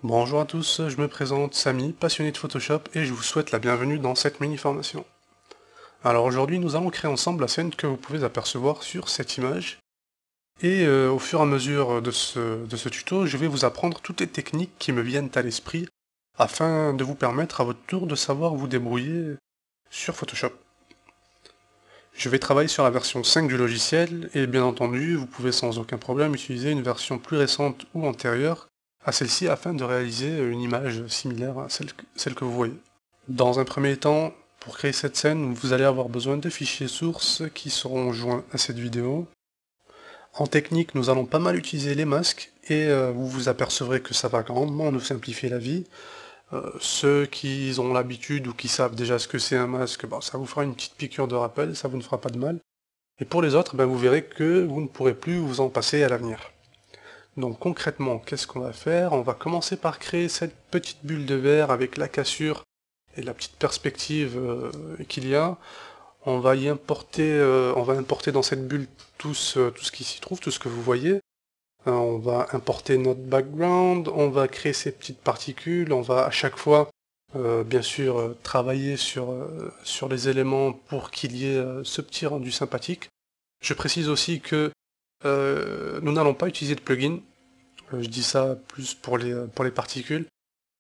Bonjour à tous, je me présente Samy, passionné de Photoshop, et je vous souhaite la bienvenue dans cette mini-formation. Alors aujourd'hui, nous allons créer ensemble la scène que vous pouvez apercevoir sur cette image. Et au fur et à mesure de ce tuto, je vais vous apprendre toutes les techniques qui me viennent à l'esprit, afin de vous permettre à votre tour de savoir vous débrouiller sur Photoshop. Je vais travailler sur la version 5 du logiciel, et bien entendu, vous pouvez sans aucun problème utiliser une version plus récente ou antérieure à celle-ci afin de réaliser une image similaire à celle que vous voyez. Dans un premier temps, pour créer cette scène, vous allez avoir besoin de fichiers sources qui seront joints à cette vidéo. En technique, nous allons pas mal utiliser les masques, et vous vous apercevrez que ça va grandement nous simplifier la vie. Ceux qui ont l'habitude ou qui savent déjà ce que c'est un masque, bon, ça vous fera une petite piqûre de rappel, ça vous ne fera pas de mal. Et pour les autres, vous verrez que vous ne pourrez plus vous en passer à l'avenir. Donc concrètement, qu'est-ce qu'on va faire? On va commencer par créer cette petite bulle de verre avec la cassure et la petite perspective qu'il y a. On va importer dans cette bulle tout ce qui s'y trouve, tout ce que vous voyez. On va importer notre background, on va créer ces petites particules, on va à chaque fois, bien sûr, travailler sur les éléments pour qu'il y ait ce petit rendu sympathique. Je précise aussi que nous n'allons pas utiliser de plugin. Je dis ça plus pour les particules.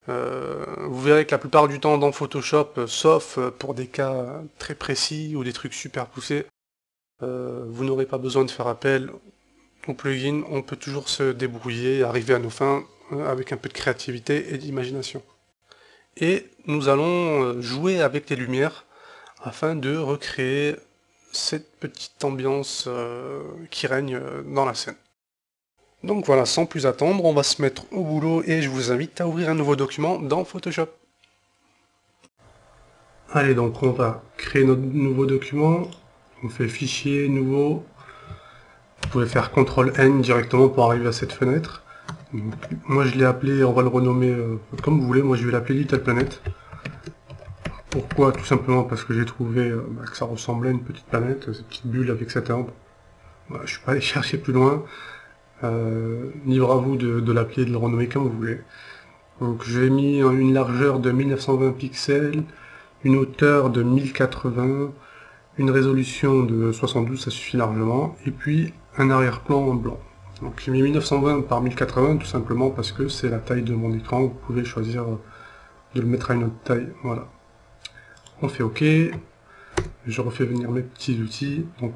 Vous verrez que la plupart du temps dans Photoshop, sauf pour des cas très précis ou des trucs super poussés, vous n'aurez pas besoin de faire appel au plugin, on peut toujours se débrouiller, arriver à nos fins avec un peu de créativité et d'imagination. Et nous allons jouer avec les lumières afin de recréer cette petite ambiance qui règne dans la scène. Donc voilà, sans plus attendre, on va se mettre au boulot et je vous invite à ouvrir un nouveau document dans Photoshop. Allez, donc on va créer notre nouveau document. On fait fichier, nouveau. Vous pouvez faire CTRL-N directement pour arriver à cette fenêtre. Donc, moi je l'ai appelé, on va le renommer comme vous voulez, moi je vais l'appeler Little Planet. Pourquoi? Tout simplement parce que j'ai trouvé que ça ressemblait à une petite planète, cette petite bulle avec cette herbe. Voilà, je suis pas allé chercher plus loin. Libre à vous de l'appeler, de le renommer comme vous voulez. Donc j'ai mis une largeur de 1920 pixels, une hauteur de 1080, une résolution de 72, ça suffit largement, et puis un arrière-plan en blanc. Donc j'ai mis 1920 par 1080 tout simplement parce que c'est la taille de mon écran, vous pouvez choisir de le mettre à une autre taille, voilà. On fait OK, je refais venir mes petits outils, donc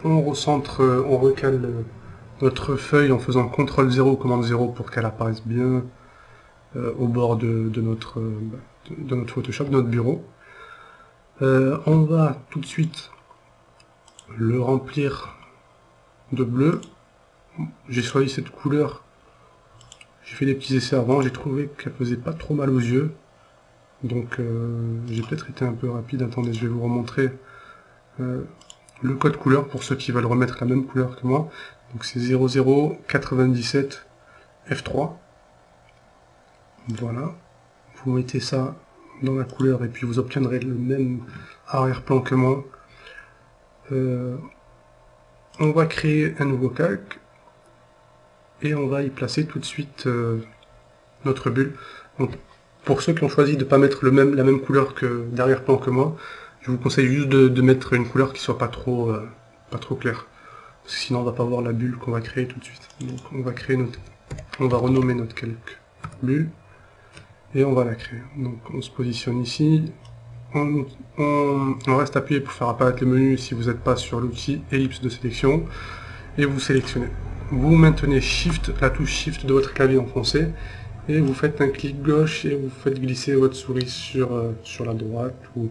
on recentre, on recale notre feuille en faisant CTRL 0, commande 0 pour qu'elle apparaisse bien au bord de notre Photoshop, de notre bureau. On va tout de suite le remplir de bleu. J'ai choisi cette couleur, j'ai fait des petits essais avant, j'ai trouvé qu'elle faisait pas trop mal aux yeux. Donc j'ai peut-être été un peu rapide, attendez, je vais vous remontrer le code couleur pour ceux qui veulent remettre la même couleur que moi. Donc c'est 0097 F3. Voilà. Vous mettez ça dans la couleur et puis vous obtiendrez le même arrière-plan que moi. On va créer un nouveau calque et on va y placer tout de suite notre bulle. Donc, pour ceux qui ont choisi de ne pas mettre la même couleur que d'arrière-plan que moi, je vous conseille juste de mettre une couleur qui soit pas trop claire. Parce que sinon on va pas voir la bulle qu'on va créer tout de suite. Donc on va renommer notre calque bulle et on va la créer. Donc on se positionne ici. On reste appuyé pour faire apparaître le menu si vous n'êtes pas sur l'outil ellipse de sélection et vous sélectionnez. Vous maintenez Shift, la touche Shift de votre clavier enfoncé et vous faites un clic gauche et vous faites glisser votre souris sur la droite ou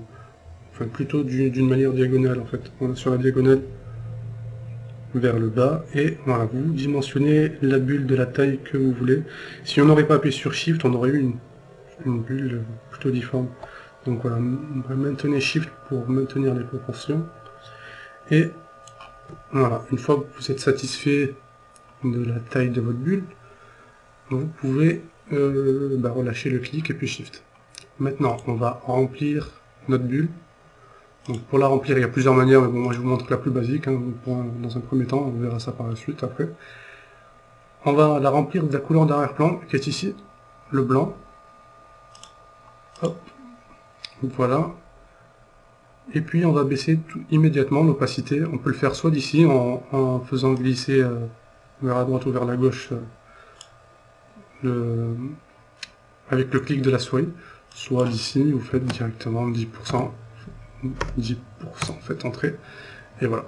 enfin plutôt d'une manière diagonale en fait. Voilà, sur la diagonale vers le bas et voilà, vous dimensionnez la bulle de la taille que vous voulez. Si on n'aurait pas appuyé sur Shift, on aurait eu une bulle plutôt difforme. Donc voilà, maintenez Shift pour maintenir les proportions. Et voilà, une fois que vous êtes satisfait de la taille de votre bulle, vous pouvez relâcher le clic et puis Shift. Maintenant, on va remplir notre bulle. Donc pour la remplir, il y a plusieurs manières, mais bon, moi je vous montre la plus basique, hein, dans un premier temps, on verra ça par la suite après. On va la remplir de la couleur d'arrière-plan, qui est ici. le blanc. Hop, voilà. Et puis on va baisser immédiatement l'opacité. On peut le faire soit d'ici en faisant glisser vers la droite ou vers la gauche avec le clic de la souris, soit d'ici vous faites directement 10%, 10% faites entrer, et voilà.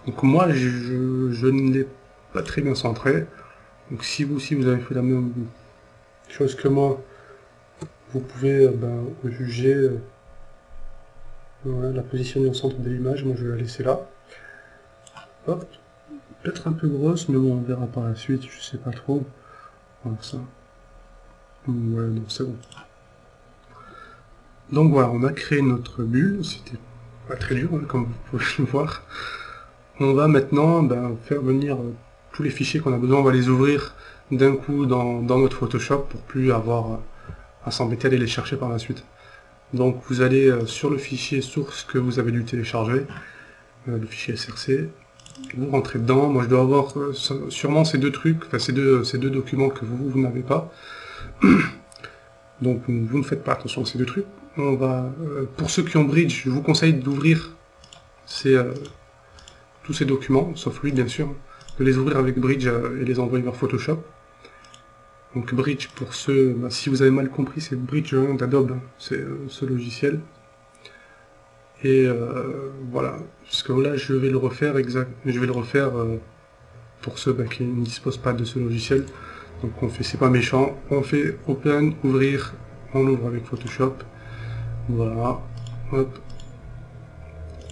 Donc moi je ne l'ai pas très bien centré, donc si vous aussi vous avez fait la même chose que moi, vous pouvez juger voilà, la positionner au centre de l'image. Moi je vais la laisser là. Hop, peut-être un peu grosse, mais bon on verra par la suite, je sais pas trop. Voilà ça. Ouais, non, c'est bon. Donc voilà, on a créé notre bulle, c'était pas très dur, hein, comme vous pouvez le voir. On va maintenant faire venir tous les fichiers qu'on a besoin, on va les ouvrir d'un coup dans notre Photoshop pour plus avoir à s'embêter à aller les chercher par la suite. Donc vous allez sur le fichier source que vous avez dû télécharger, le fichier SRC, vous rentrez dedans. Moi je dois avoir sûrement ces deux trucs, enfin ces deux documents que vous n'avez pas. Donc vous ne faites pas attention à ces deux trucs. On va, pour ceux qui ont Bridge, je vous conseille d'ouvrir tous ces documents, sauf lui bien sûr, de les ouvrir avec Bridge et les envoyer vers Photoshop. Donc Bridge, pour ceux, si vous avez mal compris, c'est Bridge d'Adobe, c'est ce logiciel. Et voilà, parce que là je vais le refaire pour ceux qui ne disposent pas de ce logiciel. Donc on fait, c'est pas méchant, on fait Open, ouvrir, on ouvre avec Photoshop. Voilà, hop.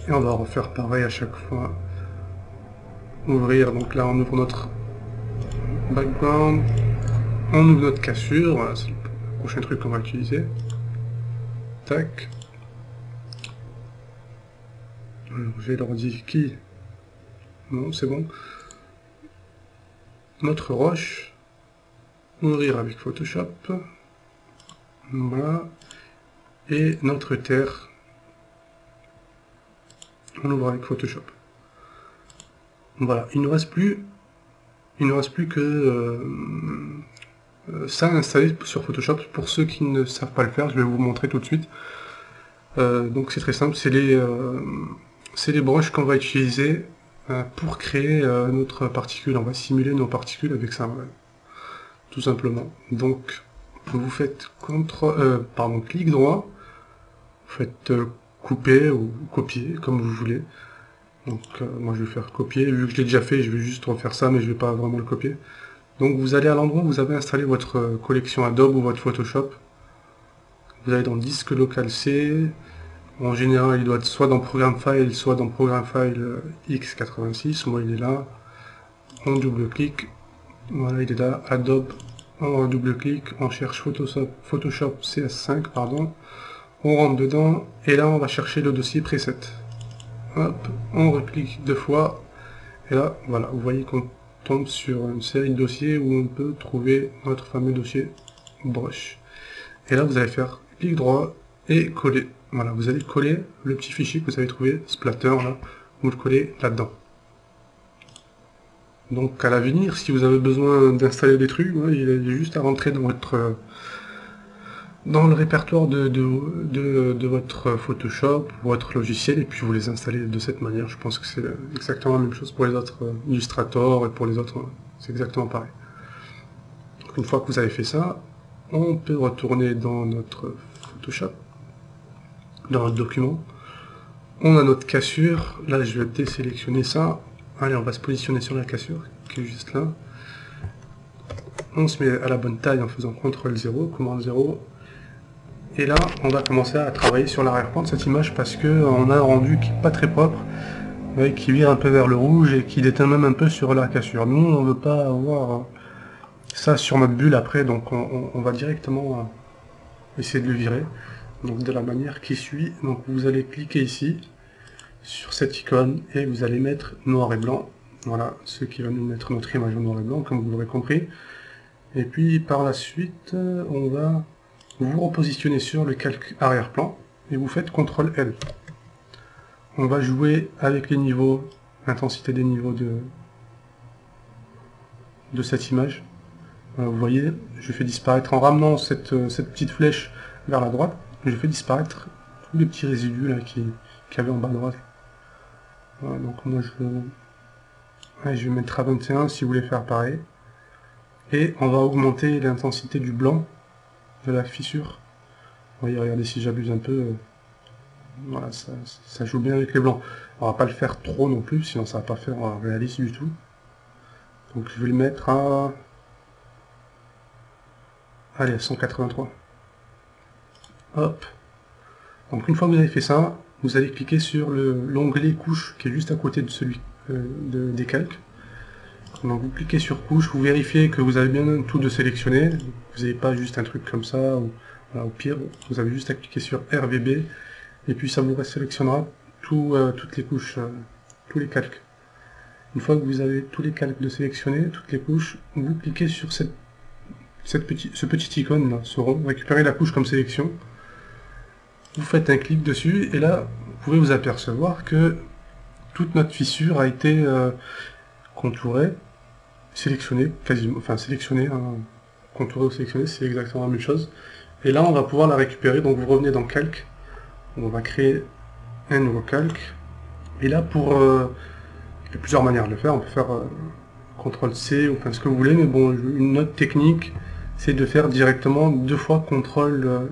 Et on va refaire pareil à chaque fois. Ouvrir, donc là on ouvre notre background, on ouvre notre cassure, voilà, c'est le prochain truc qu'on va utiliser. Tac. Alors, j'ai l'ordi qui... Non, c'est bon. Notre roche. Ouvrir avec Photoshop. Voilà. Et notre terre. On ouvre avec Photoshop. Voilà, il ne reste plus que ça à installer sur Photoshop. Pour ceux qui ne savent pas le faire, je vais vous montrer tout de suite. Donc c'est très simple, c'est les brushes qu'on va utiliser pour créer notre particule. On va simuler nos particules avec ça, voilà. Tout simplement. Donc vous faites clic droit, vous faites couper ou copier, comme vous voulez. Donc moi je vais faire copier, vu que je l'ai déjà fait, je vais juste refaire ça, mais je vais pas vraiment le copier. Donc vous allez à l'endroit où vous avez installé votre collection Adobe ou votre Photoshop. Vous allez dans disque local C. En général, il doit être soit dans Programme File, soit dans Programme File x86. Moi, il est là. On double-clique. Voilà, il est là. Adobe. On double-clique. On cherche Photoshop CS5, pardon. On rentre dedans. Et là, on va chercher le dossier preset. Hop. On reclique 2 fois. Et là, voilà. Vous voyez qu'on tombe sur une série de dossiers où on peut trouver notre fameux dossier brush. Et là, vous allez faire clic droit et coller. Voilà, vous allez coller le petit fichier que vous avez trouvé, splatter, là, vous le collez là-dedans. Donc à l'avenir, si vous avez besoin d'installer des trucs, ouais, il est juste à rentrer dans le répertoire de votre Photoshop, votre logiciel, et puis vous les installez de cette manière. Je pense que c'est exactement la même chose pour les autres Illustrator et pour les autres, c'est exactement pareil. Donc, une fois que vous avez fait ça, on peut retourner dans notre Photoshop, dans notre document. On a notre cassure. Là, je vais désélectionner ça. Allez, on va se positionner sur la cassure, qui est juste là. On se met à la bonne taille en faisant CTRL 0, commande 0. Et là, on va commencer à travailler sur l'arrière-plan de cette image parce qu'on a un rendu qui n'est pas très propre, qui vire un peu vers le rouge et qui déteint même un peu sur la cassure. Nous, on ne veut pas avoir ça sur notre bulle après, donc on va directement essayer de le virer. Donc de la manière qui suit. Donc vous allez cliquer ici sur cette icône et vous allez mettre noir et blanc. Voilà, ce qui va nous mettre notre image en noir et blanc, comme vous l'aurez compris. Et puis par la suite, on va vous repositionner sur le calque arrière-plan et vous faites CTRL L. On va jouer avec les niveaux, l'intensité des niveaux de cette image. Voilà, vous voyez, je fais disparaître en ramenant cette petite flèche vers la droite, je fais disparaître tous les petits résidus là qu'il y avait en bas à droite. Voilà, donc moi je vais mettre à 21 si vous voulez faire pareil. Et on va augmenter l'intensité du blanc de la fissure. Vous voyez, regardez si j'abuse un peu. Voilà, ça joue bien avec les blancs. On va pas le faire trop non plus, sinon ça va pas faire réaliste du tout. Donc je vais le mettre à... Allez, à 183. Hop. Donc une fois que vous avez fait ça, vous allez cliquer sur l'onglet couche qui est juste à côté de celui des calques. Donc vous cliquez sur couche, vous vérifiez que vous avez bien tout de sélectionné. Vous n'avez pas juste un truc comme ça, ou voilà, au pire, vous avez juste à cliquer sur RVB, et puis ça vous sélectionnera toutes les couches, tous les calques. Une fois que vous avez tous les calques de sélectionner, toutes les couches, vous cliquez sur ce petit icône là, ce rond, récupérez la couche comme sélection. Vous faites un clic dessus, et là, vous pouvez vous apercevoir que toute notre fissure a été contourée, sélectionnée, quasiment, enfin sélectionnée, hein, contourée ou sélectionnée, c'est exactement la même chose. Et là, on va pouvoir la récupérer, donc vous revenez dans calque, on va créer un nouveau calque, et là, il y a plusieurs manières de le faire, on peut faire CTRL-C, ou enfin ce que vous voulez, mais bon, une autre technique, c'est de faire directement 2 fois CTRL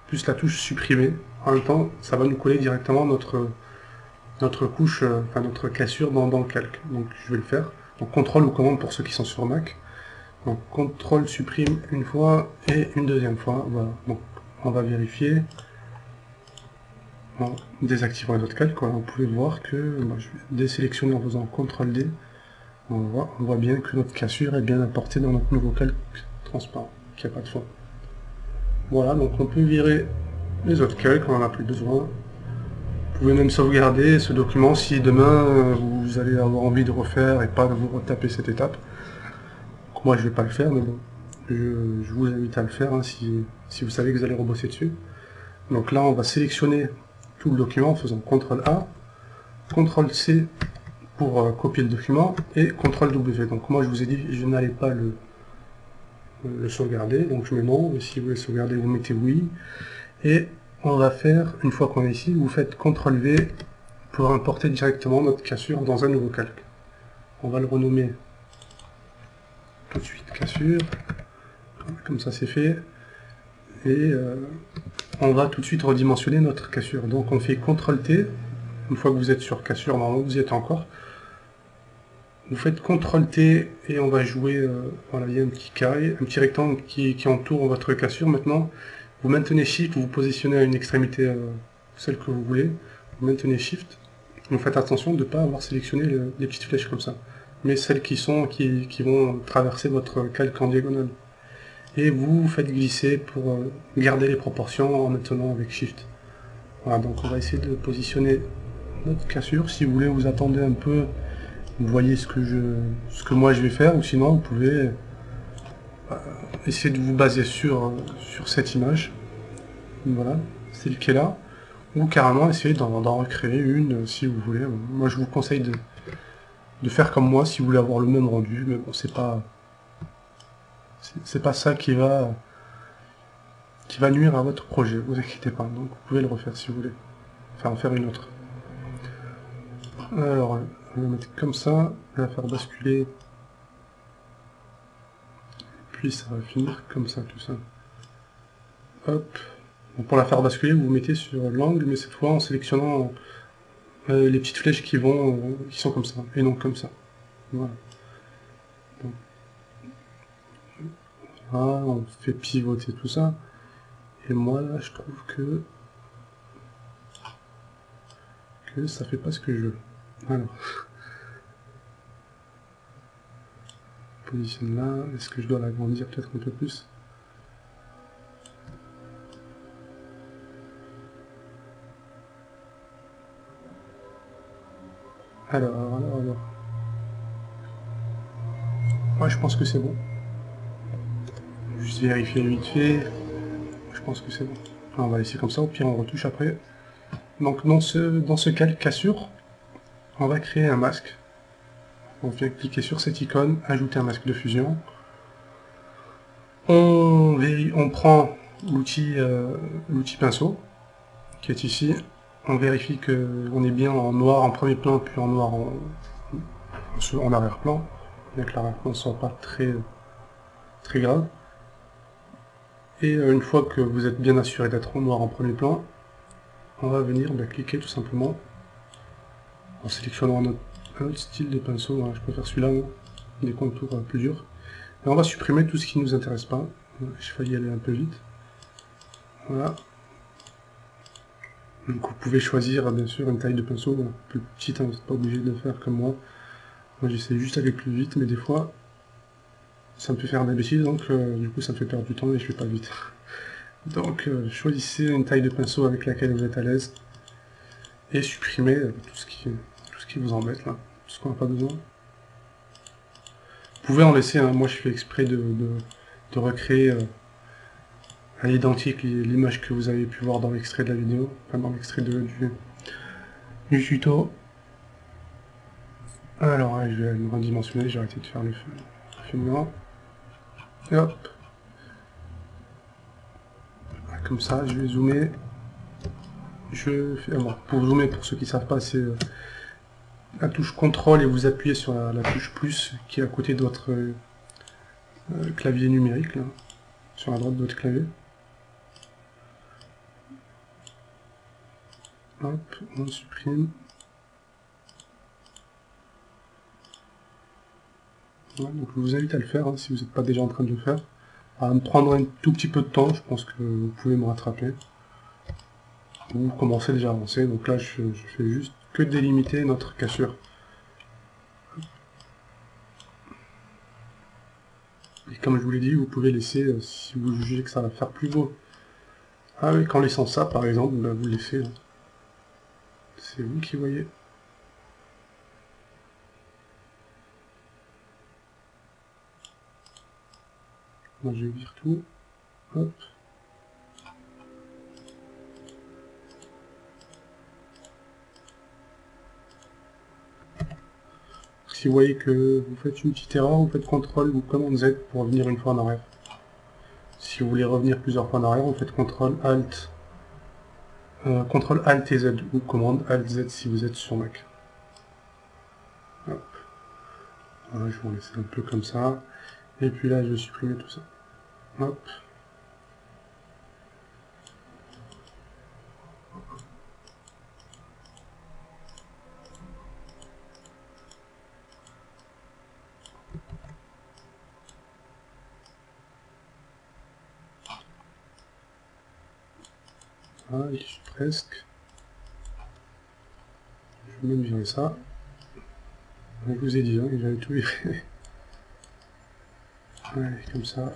plus la touche supprimer. En même temps, ça va nous coller directement notre couche, enfin notre cassure dans le calque. Donc je vais le faire. Donc CTRL ou commande pour ceux qui sont sur Mac. Donc CTRL supprime une fois et une deuxième fois. Voilà. Donc on va vérifier. En désactivant les autres calques, vous pouvez voir que je vais désélectionner en faisant CTRL D. On voit bien que notre cassure est bien apportée dans notre nouveau calque transparent, qu'il n'y a pas de fond. Voilà, donc on peut virer les autres calques, on n'en a plus besoin. Vous pouvez même sauvegarder ce document si demain vous allez avoir envie de refaire et pas de vous retaper cette étape. Donc moi je vais pas le faire, mais bon, je vous invite à le faire hein, si vous savez que vous allez rebosser dessus. Donc là on va sélectionner tout le document en faisant CTRL A, CTRL C pour copier le document et CTRL W. Donc moi je vous ai dit je n'allais pas le sauvegarder, donc je mets non, et si vous voulez sauvegarder vous mettez oui. Et on va faire, une fois qu'on est ici, vous faites CTRL V pour importer directement notre cassure dans un nouveau calque. On va le renommer tout de suite cassure, comme ça c'est fait, et on va tout de suite redimensionner notre cassure. Donc on fait CTRL T, une fois que vous êtes sur cassure, normalement vous y êtes encore, vous faites CTRL T et on va jouer, voilà, il y a un petit carré, un petit rectangle qui entoure votre cassure. Maintenant, vous maintenez Shift, vous positionnez à une extrémité, celle que vous voulez, vous maintenez Shift, vous faites attention de ne pas avoir sélectionné les petites flèches comme ça, mais celles qui vont traverser votre calque en diagonale. Et vous faites glisser pour garder les proportions en maintenant avec Shift. Voilà, donc on va essayer de positionner notre cassure. Si vous voulez, vous attendez un peu, vous voyez ce que moi je vais faire, ou sinon vous pouvez essayer de vous baser sur cette image. Voilà, celle qui est là, ou carrément essayer d'en recréer une si vous voulez. Moi je vous conseille de faire comme moi si vous voulez avoir le même rendu, mais bon, c'est pas ça qui va nuire à votre projet, vous inquiétez pas. Donc vous pouvez le refaire si vous voulez, enfin en faire une autre. Alors on va mettre comme ça, on va faire basculer, puis ça va finir comme ça, tout ça. Hop. Donc pour la faire basculer, vous vous mettez sur l'angle, mais cette fois en sélectionnant les petites flèches qui sont comme ça, et non comme ça. Voilà. Donc, voilà, on fait pivoter tout ça. Et moi là, je trouve que ça fait pas ce que je veux. Alors, positionne là. Est-ce que je dois l'agrandir peut-être un peu plus? Alors. Moi, je pense que c'est bon. Juste vérifier vite fait. Je pense que c'est bon. Alors, on va laisser comme ça, au pire on retouche après. Donc dans ce calque cassure, on va créer un masque. On vient cliquer sur cette icône, ajouter un masque de fusion. On prend l'outil pinceau qui est ici. On vérifie qu'on est bien en noir en premier plan, puis en noir en arrière-plan, bien que l'arrière-plan ne soit pas très grave. Et une fois que vous êtes bien assuré d'être en noir en premier plan, on va venir cliquer tout simplement en sélectionnant un autre style de pinceau. Hein, je préfère celui-là, des contours plus durs. Et on va supprimer tout ce qui ne nous intéresse pas. J'ai failli aller un peu vite. Voilà. Donc vous pouvez choisir bien sûr une taille de pinceau plus petite, hein, vous n'êtes pas obligé de le faire comme moi. Moi j'essaie juste d'aller plus vite, mais des fois ça me fait faire des bêtises, donc du coup ça me fait perdre du temps et je vais pas vite. Donc choisissez une taille de pinceau avec laquelle vous êtes à l'aise et supprimez tout ce qui vous embête là, tout ce qu'on n'a pas besoin. Vous pouvez en laisser, hein, moi je fais exprès de recréer à l'identique l'image que vous avez pu voir dans l'extrait de la vidéo, enfin dans l'extrait du tuto. Alors ouais, je vais me redimensionner, j'ai arrêté de faire le film. Et hop. Comme ça, je vais zoomer. Pour zoomer, pour ceux qui ne savent pas, c'est la touche CTRL et vous appuyez sur la touche plus qui est à côté de votre clavier numérique, là, sur la droite de votre clavier. Hop, on supprime. Voilà, donc je vous invite à le faire, hein, si vous n'êtes pas déjà en train de le faire. Ça va me prendre un tout petit peu de temps, je pense que vous pouvez me rattraper. Vous commencez déjà à avancer, donc là je fais juste que délimiter notre cassure. Et comme je vous l'ai dit, vous pouvez laisser, si vous jugez que ça va faire plus beau. Ah oui, qu'en laissant ça par exemple, bah, vous le laissez. Hein. C'est vous qui voyez. Moi je vire tout. Hop. Si vous voyez que vous faites une petite erreur, vous faites CTRL ou commande Z pour revenir une fois en arrière. Si vous voulez revenir plusieurs fois en arrière, vous faites CTRL Alt et Z ou commande Alt Z si vous êtes sur Mac. Hop. Voilà, je vais en laisser un peu comme ça. Et puis là, je vais supprimer tout ça. Hop. Voilà, j'y suis presque. Je vais même virer ça. Je vous ai dit, hein, j'avais tout viré. Allez, comme ça.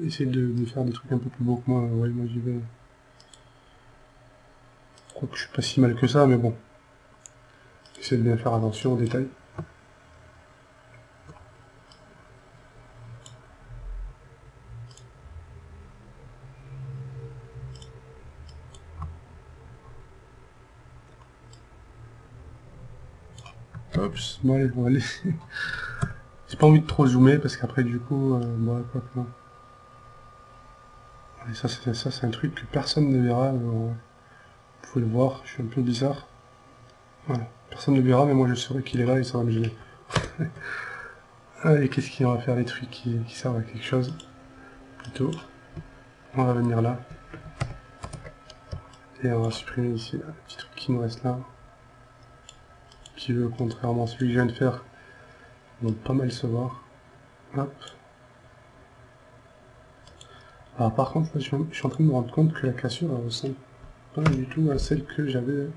Essayez de faire des trucs un peu plus beaux que moi. Ouais, moi j'y vais. Je crois que je suis pas si mal que ça, mais bon. Essayez de bien faire attention aux détails. Hop, bon allez, on va aller. J'ai pas envie de trop zoomer parce qu'après du coup, bon, quoi que non. Et ça c'est un truc que personne ne verra. Vous pouvez le voir, je suis un peu bizarre. Voilà, personne ne le verra, mais moi je saurai qu'il est là et ça va me gêner. Allez, qu'est-ce qu'on va faire les trucs qui servent à quelque chose plutôt. On va venir là. Et on va supprimer ici le petit truc qui nous reste là. Qui veut, contrairement à celui que je viens de faire, vont pas mal se voir. Hop. Alors par contre, là, je suis en train de me rendre compte que la cassure elle ressemble pas du tout à celle que j'avais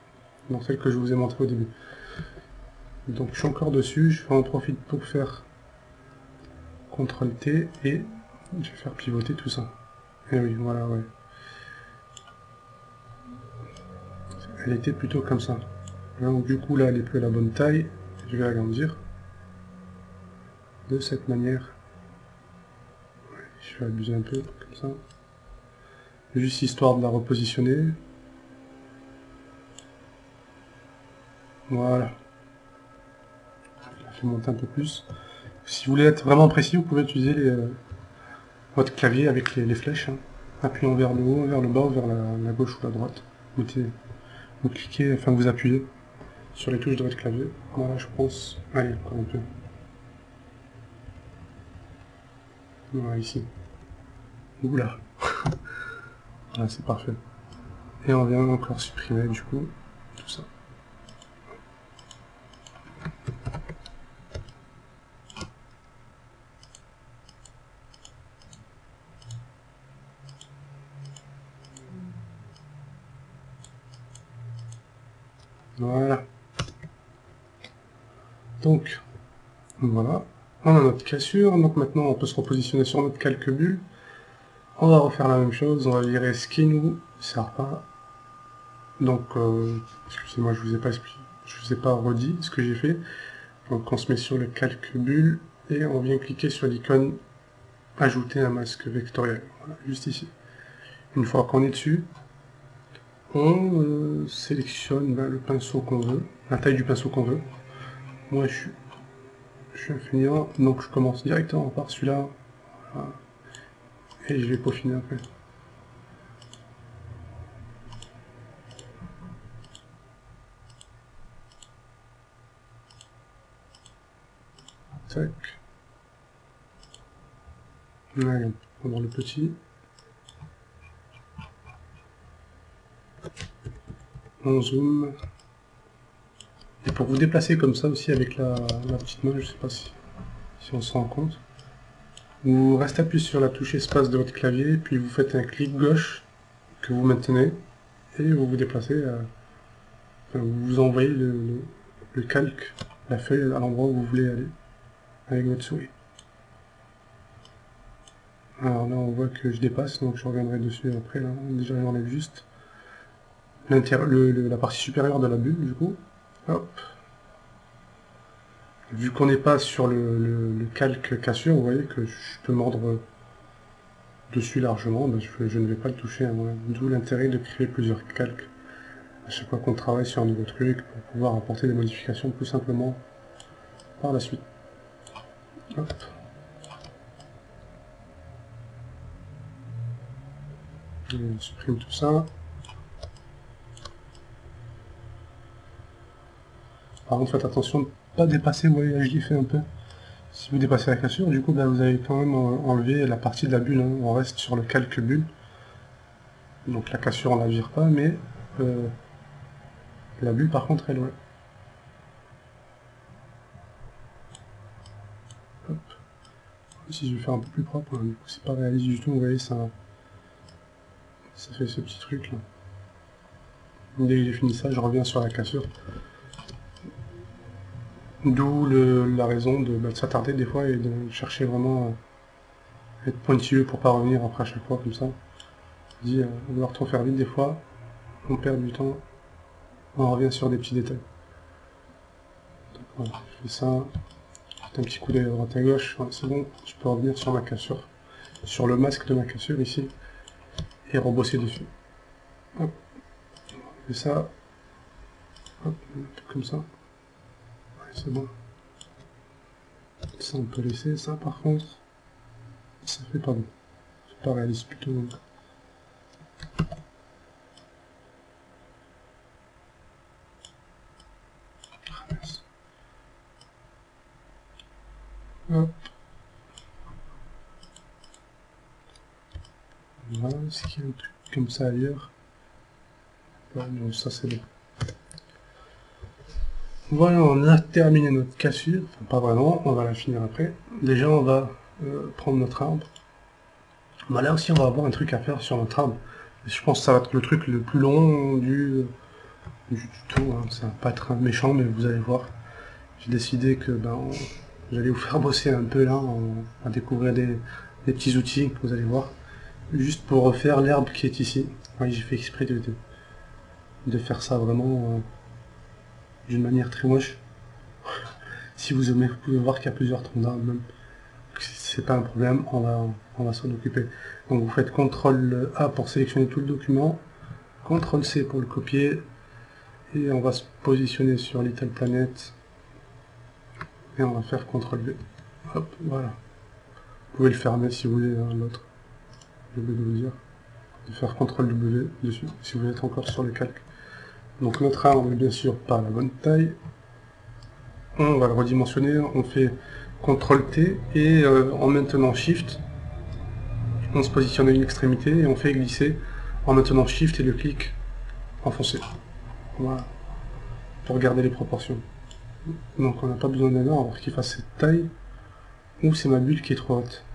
dans celle que je vous ai montré au début. Donc je suis encore dessus, je en profite pour faire CTRL T et je vais faire pivoter tout ça. Et oui, voilà, ouais. Elle était plutôt comme ça. Donc du coup là, elle est plus à la bonne taille. Je vais agrandir de cette manière. Ouais, je vais abuser un peu, comme ça. Juste histoire de la repositionner. Voilà. Je la fais monter un peu plus. Si vous voulez être vraiment précis, vous pouvez utiliser votre clavier avec les flèches, hein, appuyant vers le haut, vers le bas, ou vers la gauche ou la droite. Vous cliquez, enfin vous appuyez sur les touches de votre clavier. Voilà, je pense. Allez, encore un peu. Voilà, ici. Oula. Voilà, c'est parfait. Et on vient encore supprimer, du coup, tout ça. Voilà. Donc, voilà. On a notre cassure, donc maintenant on peut se repositionner sur notre calque-bulle. On va refaire la même chose, on va virer ce qui nous sert pas. Donc, excusez-moi, je vous ai pas redit ce que j'ai fait. Donc on se met sur le calque-bulle et on vient cliquer sur l'icône ajouter un masque vectoriel, voilà, juste ici. Une fois qu'on est dessus, on sélectionne le pinceau qu'on veut, la taille du pinceau qu'on veut. Moi je suis un feignant, donc je commence directement par celui-là, voilà, et je vais peaufiner après. Tac. Allez, on peut prendre le petit. On zoome. Et pour vous déplacer comme ça aussi avec la petite main, je sais pas si on se rend compte, vous restez appuyé sur la touche espace de votre clavier, puis vous faites un clic gauche que vous maintenez, et vous vous déplacez, vous envoyez le calque, la feuille à l'endroit où vous voulez aller, avec votre souris. Alors là on voit que je dépasse, donc je reviendrai dessus après, là. Déjà j'enlève juste la partie supérieure de la bulle, du coup. Hop. Vu qu'on n'est pas sur le calque cassure, vous voyez que je peux mordre dessus largement, ben je ne vais pas le toucher, hein, d'où l'intérêt de créer plusieurs calques à chaque fois qu'on travaille sur un nouveau truc pour pouvoir apporter des modifications plus simplement par la suite. Hop. On supprime tout ça. Par contre, faites attention de ne pas dépasser, vous voyez, là je l'ai fait un peu. Si vous dépassez la cassure, du coup, ben, vous avez quand même enlevé la partie de la bulle, hein. On reste sur le calque bulle. Donc la cassure, on la vire pas, mais la bulle, par contre, elle, ouais. Hop. Si je vais faire un peu plus propre, hein, du coup, c'est pas réaliste du tout, vous voyez, ça fait ce petit truc là. Dès que j'ai fini ça, je reviens sur la cassure. D'où la raison de s'attarder des fois et de chercher vraiment à être pointilleux pour pas revenir après à chaque fois comme ça. Je dis, vouloir trop faire vite des fois, on perd du temps, on revient sur des petits détails. Donc voilà, je fais ça, un petit coup d'œil à droite à gauche, voilà, c'est bon, je peux revenir sur ma cassure, sur le masque de ma cassure ici, et rebosser dessus. Hop, je fais ça, hop, comme ça. C'est bon. Ça on peut laisser, ça par contre, ça fait pas bon. C'est pas réaliste plutôt. Hop. Voilà, est-ce qu'il y a un truc comme ça ailleurs? Non, ça c'est bon. Voilà, on a terminé notre cassure, enfin pas vraiment, on va la finir après. Déjà on va prendre notre arbre. Bah, là aussi on va avoir un truc à faire sur notre arbre. Je pense que ça va être le truc le plus long du tuto, hein. Ça va pas être méchant mais vous allez voir. J'ai décidé que j'allais vous faire bosser un peu là, on va découvrir des petits outils que vous allez voir. Juste pour refaire l'herbe qui est ici. Oui, j'ai fait exprès de faire ça vraiment d'une manière très moche. Si vous aimez, vous pouvez voir qu'il y a plusieurs troncs d'arbres même. C'est pas un problème, on va s'en occuper. Donc vous faites CTRL A pour sélectionner tout le document, CTRL C pour le copier, Et on va se positionner sur Little Planet. Et on va faire CTRL V. Hop, voilà. Vous pouvez le fermer si vous voulez, hein, l'autre. J'ai oublié de vous dire. De faire CTRL W dessus, si vous êtes encore sur le calque. Donc notre arbre est bien sûr pas la bonne taille. On va le redimensionner, on fait CTRL T et en maintenant Shift, on se positionne à une extrémité et on fait glisser en maintenant Shift et le clic enfoncé. Voilà. Pour garder les proportions. Donc on n'a pas besoin d'un arbre qui fasse cette taille, ou c'est ma bulle qui est trop haute.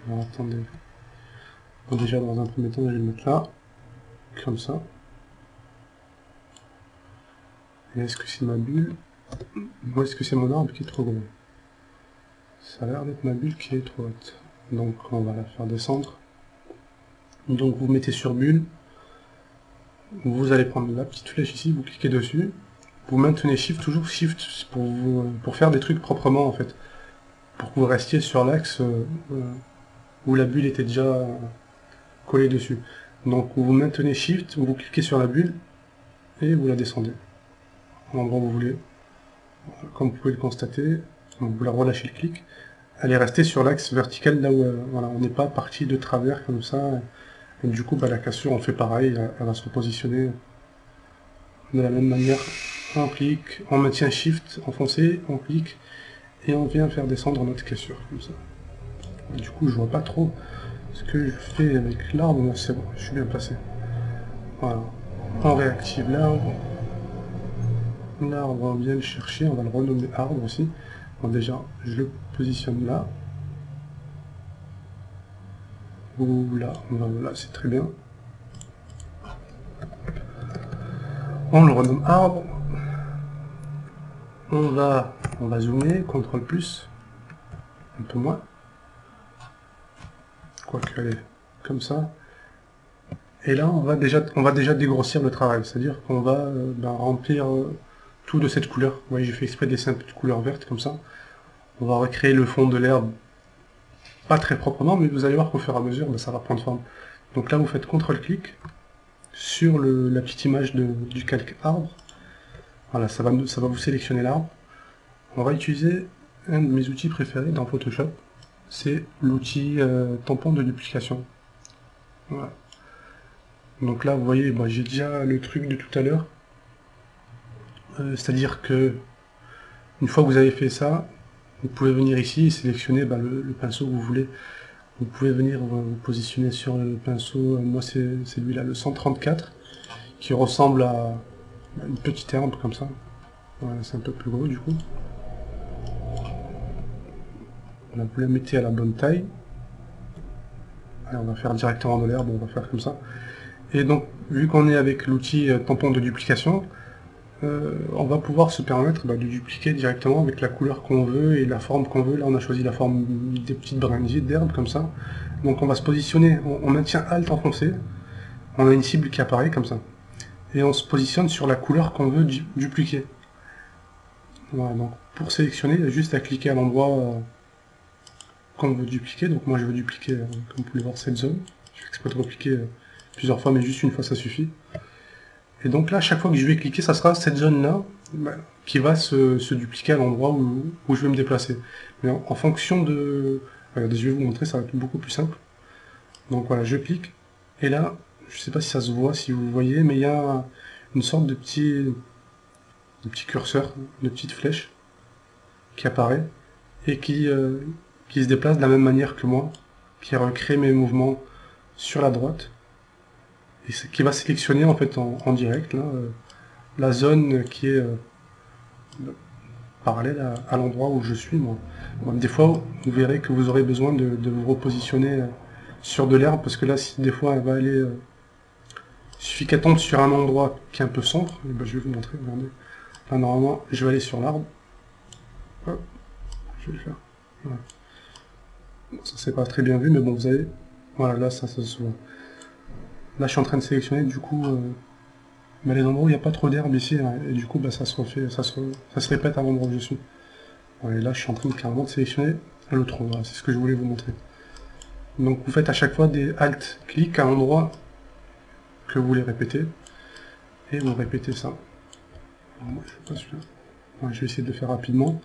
Alors attendez. Bon, déjà dans un premier temps, je vais le mettre là, comme ça. Et est-ce que c'est ma bulle ou est-ce que c'est mon arbre qui est trop gros? Ça a l'air d'être ma bulle qui est trop haute. Donc on va la faire descendre. Donc vous mettez sur bulle, vous allez prendre la petite flèche ici, vous cliquez dessus, vous maintenez Shift, toujours Shift pour faire des trucs proprement en fait. Pour que vous restiez sur l'axe où la bulle était déjà collée dessus. Donc vous maintenez Shift, vous cliquez sur la bulle et vous la descendez à l'endroit où vous voulez. Comme vous pouvez le constater, donc vous la relâchez le clic, elle est restée sur l'axe vertical là où voilà, on n'est pas parti de travers comme ça. Et du coup, la cassure, on fait pareil, elle va se repositionner de la même manière. On clique, on maintient Shift, enfoncé, on clique, et on vient faire descendre notre cassure, comme ça. Et du coup, je vois pas trop ce que je fais avec l'arbre, mais c'est bon, je suis bien placé. Voilà. On réactive l'arbre. L'arbre, on vient le chercher, on va le renommer arbre aussi. Bon, déjà, je le positionne là. Ou là, là, c'est très bien. On le renomme arbre. On va zoomer, CTRL plus, un peu moins. Quoique, allez, comme ça. Et là, on va déjà dégrossir le travail, c'est-à-dire qu'on va remplir tout de cette couleur. Vous voyez, j'ai fait exprès de laisser un peu de couleur verte, comme ça. On va recréer le fond de l'herbe, pas très proprement, mais vous allez voir qu'au fur et à mesure, ça va prendre forme. Donc là, vous faites CTRL-clic sur la petite image du calque arbre. Voilà, ça va vous sélectionner l'arbre. On va utiliser un de mes outils préférés dans Photoshop, c'est l'outil tampon de duplication. Voilà. Donc là, vous voyez, j'ai déjà le truc de tout à l'heure. C'est-à-dire que une fois que vous avez fait ça, vous pouvez venir ici et sélectionner le pinceau que vous voulez. Vous pouvez venir vous positionner sur le pinceau, moi c'est celui-là, le 134, qui ressemble à une petite herbe comme ça. Voilà, c'est un peu plus gros du coup. Voilà, vous la mettez à la bonne taille. Allez, on va faire directement de l'herbe, on va faire comme ça. Et donc, vu qu'on est avec l'outil tampon de duplication, on va pouvoir se permettre de dupliquer directement avec la couleur qu'on veut et la forme qu'on veut. Là, on a choisi la forme des petites brindilles d'herbe, comme ça. Donc, on va se positionner, on maintient Alt enfoncé, on a une cible qui apparaît, comme ça. Et on se positionne sur la couleur qu'on veut dupliquer. Voilà, donc, pour sélectionner, il y a juste à cliquer à l'endroit qu'on veut dupliquer. Donc, moi, je veux dupliquer, comme vous pouvez voir, cette zone. Je fais exprès de repliquer plusieurs fois, mais juste une fois, ça suffit. Et donc là, chaque fois que je vais cliquer, ça sera cette zone-là qui va se dupliquer à l'endroit où je vais me déplacer. Mais en fonction de... Regardez, je vais vous montrer, ça va être beaucoup plus simple. Donc voilà, je clique, et là, je ne sais pas si ça se voit, si vous voyez, mais il y a une sorte de petit curseur, de petite flèche qui apparaît, et qui se déplace de la même manière que moi, qui recrée mes mouvements sur la droite, et qui va sélectionner en fait en direct là, la zone qui est parallèle à l'endroit où je suis. Moi. Bon, des fois, vous verrez que vous aurez besoin de vous repositionner sur de l'herbe, parce que là, si des fois elle va aller... il suffit qu'elle tombe sur un endroit qui est un peu sombre, et je vais vous montrer, regardez. Là, normalement, je vais aller sur l'arbre. Hop, je vais le faire. Voilà. Bon, ça c'est pas très bien vu, mais bon, vous avez... Voilà, là, ça se voit. Là, je suis en train de sélectionner, du coup, les endroits où il n'y a pas trop d'herbe ici, hein, et du coup, ça se refait, ça se répète à l'endroit où je suis. Voilà, et là, je suis en train carrément de sélectionner l'autre endroit, c'est ce que je voulais vous montrer. Donc, vous faites à chaque fois des Alt-clics à l'endroit que vous voulez répéter. et vous répétez ça. Alors, moi, je sais pas celui-là. Ouais, je vais essayer de le faire rapidement.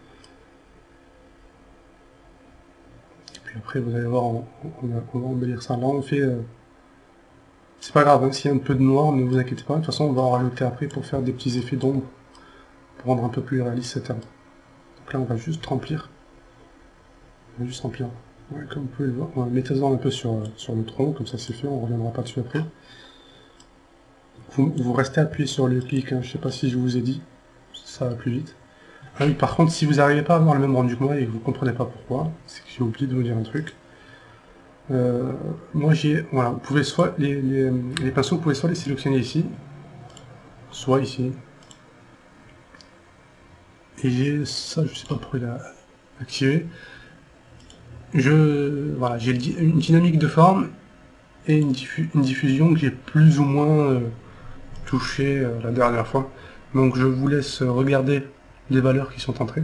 Et puis après, vous allez voir, on va embellir ça. Là, on fait... c'est pas grave, hein, s'il y a un peu de noir, ne vous inquiétez pas. De toute façon, on va en rajouter après pour faire des petits effets d'ombre, pour rendre un peu plus réaliste cette herbe. Donc là, on va juste remplir. On va juste remplir. Ouais, comme vous pouvez le voir, mettez-en un peu sur le tronc, comme ça c'est fait, on ne reviendra pas dessus après. Vous restez appuyé sur le clic, hein, je ne sais pas si je vous ai dit, ça va plus vite. Ah oui, par contre, si vous n'arrivez pas à avoir le même rendu que moi et que vous ne comprenez pas pourquoi, c'est que j'ai oublié de vous dire un truc. Moi j'ai, voilà, vous pouvez soit, les pinceaux, vous pouvez soit les sélectionner ici, soit ici. Et j'ai ça, je sais pas pourquoi il a activé. Voilà, j'ai une dynamique de forme et une diffusion que j'ai plus ou moins touché la dernière fois. Donc je vous laisse regarder les valeurs qui sont entrées.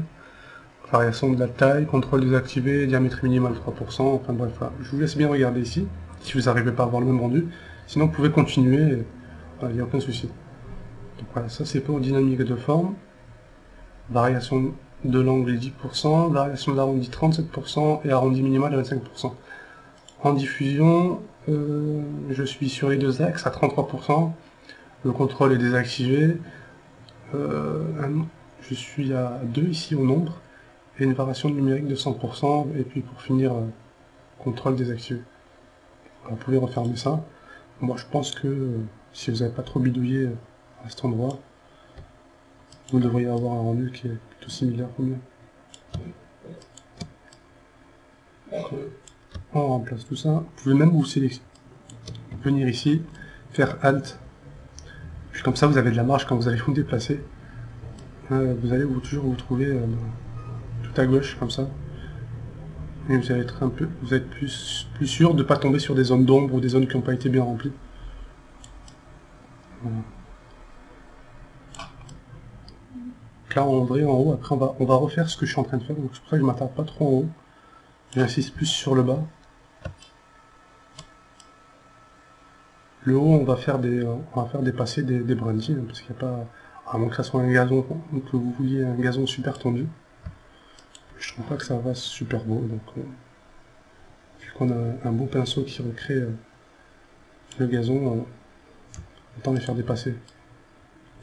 Variation de la taille, contrôle désactivé, diamètre minimal 3%, enfin bref, voilà. Je vous laisse bien regarder ici, si vous n'arrivez pas à avoir le même rendu. Sinon vous pouvez continuer, il n'y a aucun souci. Donc voilà, ça c'est pour dynamique de forme. Variation de l'angle 10%, variation de l'arrondi 37% et arrondi minimal à 25%. En diffusion, je suis sur les deux axes à 33%. Le contrôle est désactivé. Je suis à 2 ici au nombre. Et une variation numérique de 100%. Et puis pour finir, contrôle désactivé. Alors, vous pouvez refermer ça. Moi je pense que si vous n'avez pas trop bidouillé à cet endroit, vous devriez avoir un rendu qui est plutôt similaire au mien. On remplace tout ça. Vous pouvez même vous sélectionner, venir ici, faire Alt. Puis comme ça vous avez de la marge quand vous allez vous déplacer. Vous allez toujours vous trouver tout à gauche comme ça. Et vous allez être vous êtes plus sûr de ne pas tomber sur des zones d'ombre ou des zones qui n'ont pas été bien remplies. Voilà. Là en vrai en haut, après on va refaire ce que je suis en train de faire, donc c'est pour ça que je ne m'attarde pas trop en haut. J'insiste plus sur le bas. Le haut on va faire dépasser des brindilles, hein, parce qu'il n'y a pas. À moins que ça soit un gazon, que vous vouliez un gazon super tendu. Je trouve pas que ça va super beau, donc vu qu'on a un beau pinceau qui recrée le gazon, autant les faire dépasser.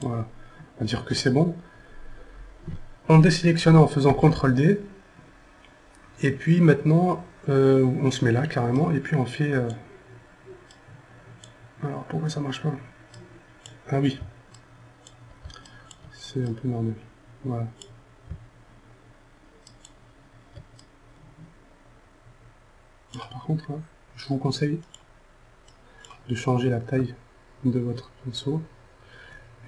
Voilà. On va dire que c'est bon. On désélectionne en faisant CTRL D. Et puis maintenant, on se met là carrément, et puis on fait... Alors pourquoi ça marche pas? Ah oui. C'est un peu normal. Voilà. Alors, par contre, là, je vous conseille de changer la taille de votre pinceau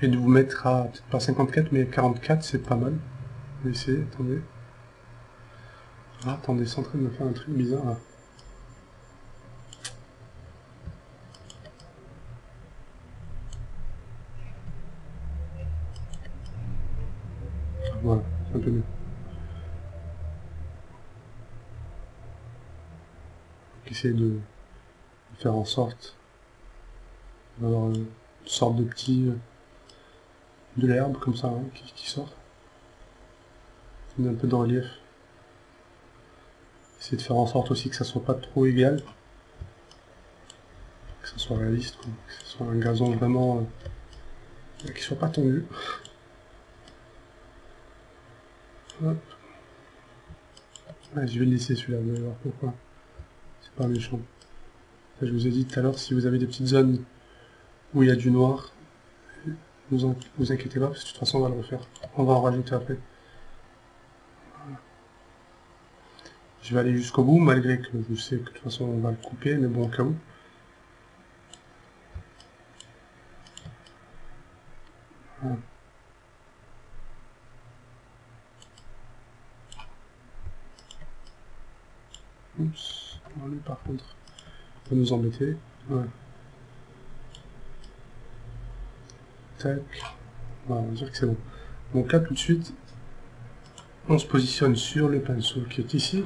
et de vous mettre à, peut-être pas 54, mais 44, c'est pas mal. On va essayer, attendez. Ah, attendez, c'est en train de me faire un truc bizarre là. Voilà, c'est un peu mieux. Essayer de faire en sorte d'avoir une sorte de petit... de l'herbe comme ça, hein, qui sort. Un peu de relief. Essayer de faire en sorte aussi que ça soit pas trop égal. Que ça soit réaliste, quoi. Que ce soit un gazon vraiment... qui soit pas tendu. Hop. Ouais, je vais le laisser celui-là, vous allez voir pourquoi. C'est pas méchant. Ça, je vous ai dit tout à l'heure, si vous avez des petites zones où il y a du noir, vous inquiétez pas, parce que de toute façon on va le refaire. On va en rajouter après. Voilà. Je vais aller jusqu'au bout, malgré que je sais que de toute façon on va le couper, mais bon, au cas où. Voilà. Oups, alors lui par contre, il va nous embêter. Ouais. Tac. Voilà, on va dire que c'est bon. Donc là tout de suite, on se positionne sur le pinceau qui est ici.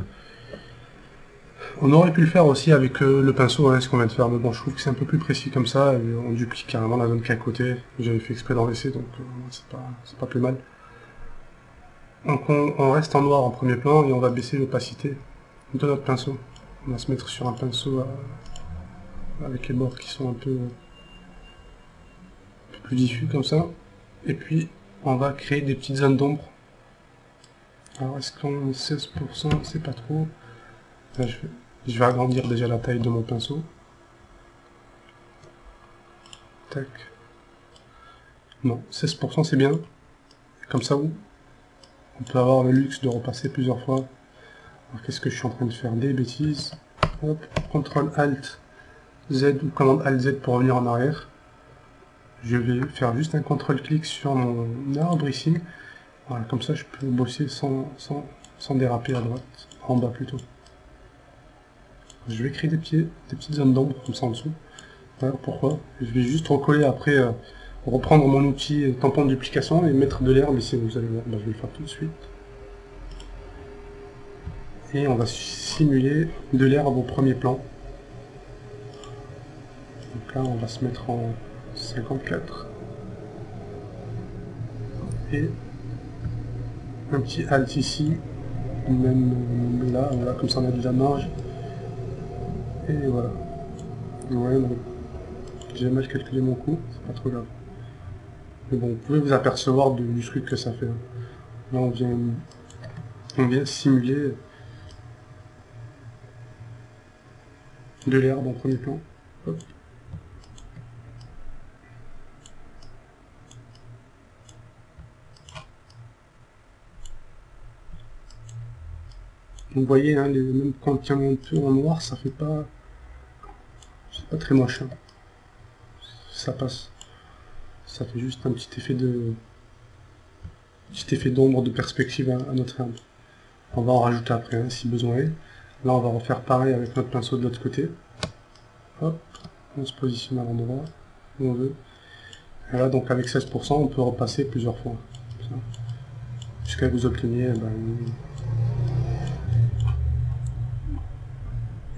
On aurait pu le faire aussi avec le pinceau, hein, ce qu'on vient de faire, mais bon, je trouve que c'est un peu plus précis comme ça, et on duplique carrément la zone qui est à côté. J'avais fait exprès d'en laisser, donc c'est pas plus mal. Donc on reste en noir en premier plan, et on va baisser l'opacité de notre pinceau. On va se mettre sur un pinceau avec les bords qui sont un peu plus diffus comme ça. Et puis, on va créer des petites zones d'ombre. Alors, est-ce qu'on 16%, c'est pas trop. Là, je vais agrandir déjà la taille de mon pinceau. Tac. Non, 16% c'est bien. Comme ça, on peut avoir le luxe de repasser plusieurs fois. Alors, qu'est-ce que je suis en train de faire? Des bêtises. Hop, CTRL ALT Z ou commande ALT Z pour revenir en arrière. Je vais faire juste un CTRL-clic sur mon arbre ici. Voilà, comme ça je peux bosser sans déraper à droite, en bas plutôt. Je vais créer des petites zones d'ombre comme ça en dessous. Voilà pourquoi. Je vais juste recoller après, reprendre mon outil tampon de duplication et mettre de l'herbe ici, vous allez voir. Ben, je vais le faire tout de suite. Et on va simuler de l'herbe au premier plan. Donc là on va se mettre en 54. Et un petit Alt ici, même là, voilà, comme ça on a de la marge. Et voilà. Ouais, bon. J'ai mal calculé mon coup, c'est pas trop grave. Mais bon, vous pouvez vous apercevoir du truc que ça fait. Là on vient simuler de l'herbe en premier plan. Hop. Vous voyez, hein, même quand il y a un peu en noir, ça fait pas... C'est pas très moche. Hein. Ça passe. Ça fait juste un petit effet de... Petit effet d'ombre, de perspective à notre herbe. On va en rajouter après, hein, si besoin est. Là, on va refaire pareil avec notre pinceau de l'autre côté. Hop, on se positionne à l'endroit où on veut. Et là, donc avec 16%, on peut repasser plusieurs fois. Jusqu'à vous obteniez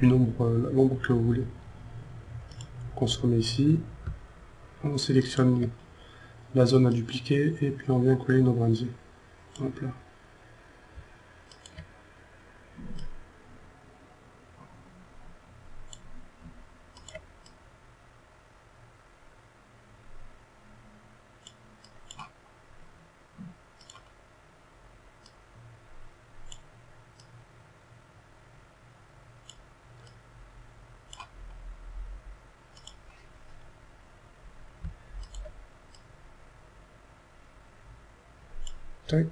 une ombre, l'ombre que vous voulez. Donc on se remet ici, on sélectionne la zone à dupliquer et puis on vient coller nos brindilles. Hop là. Tac.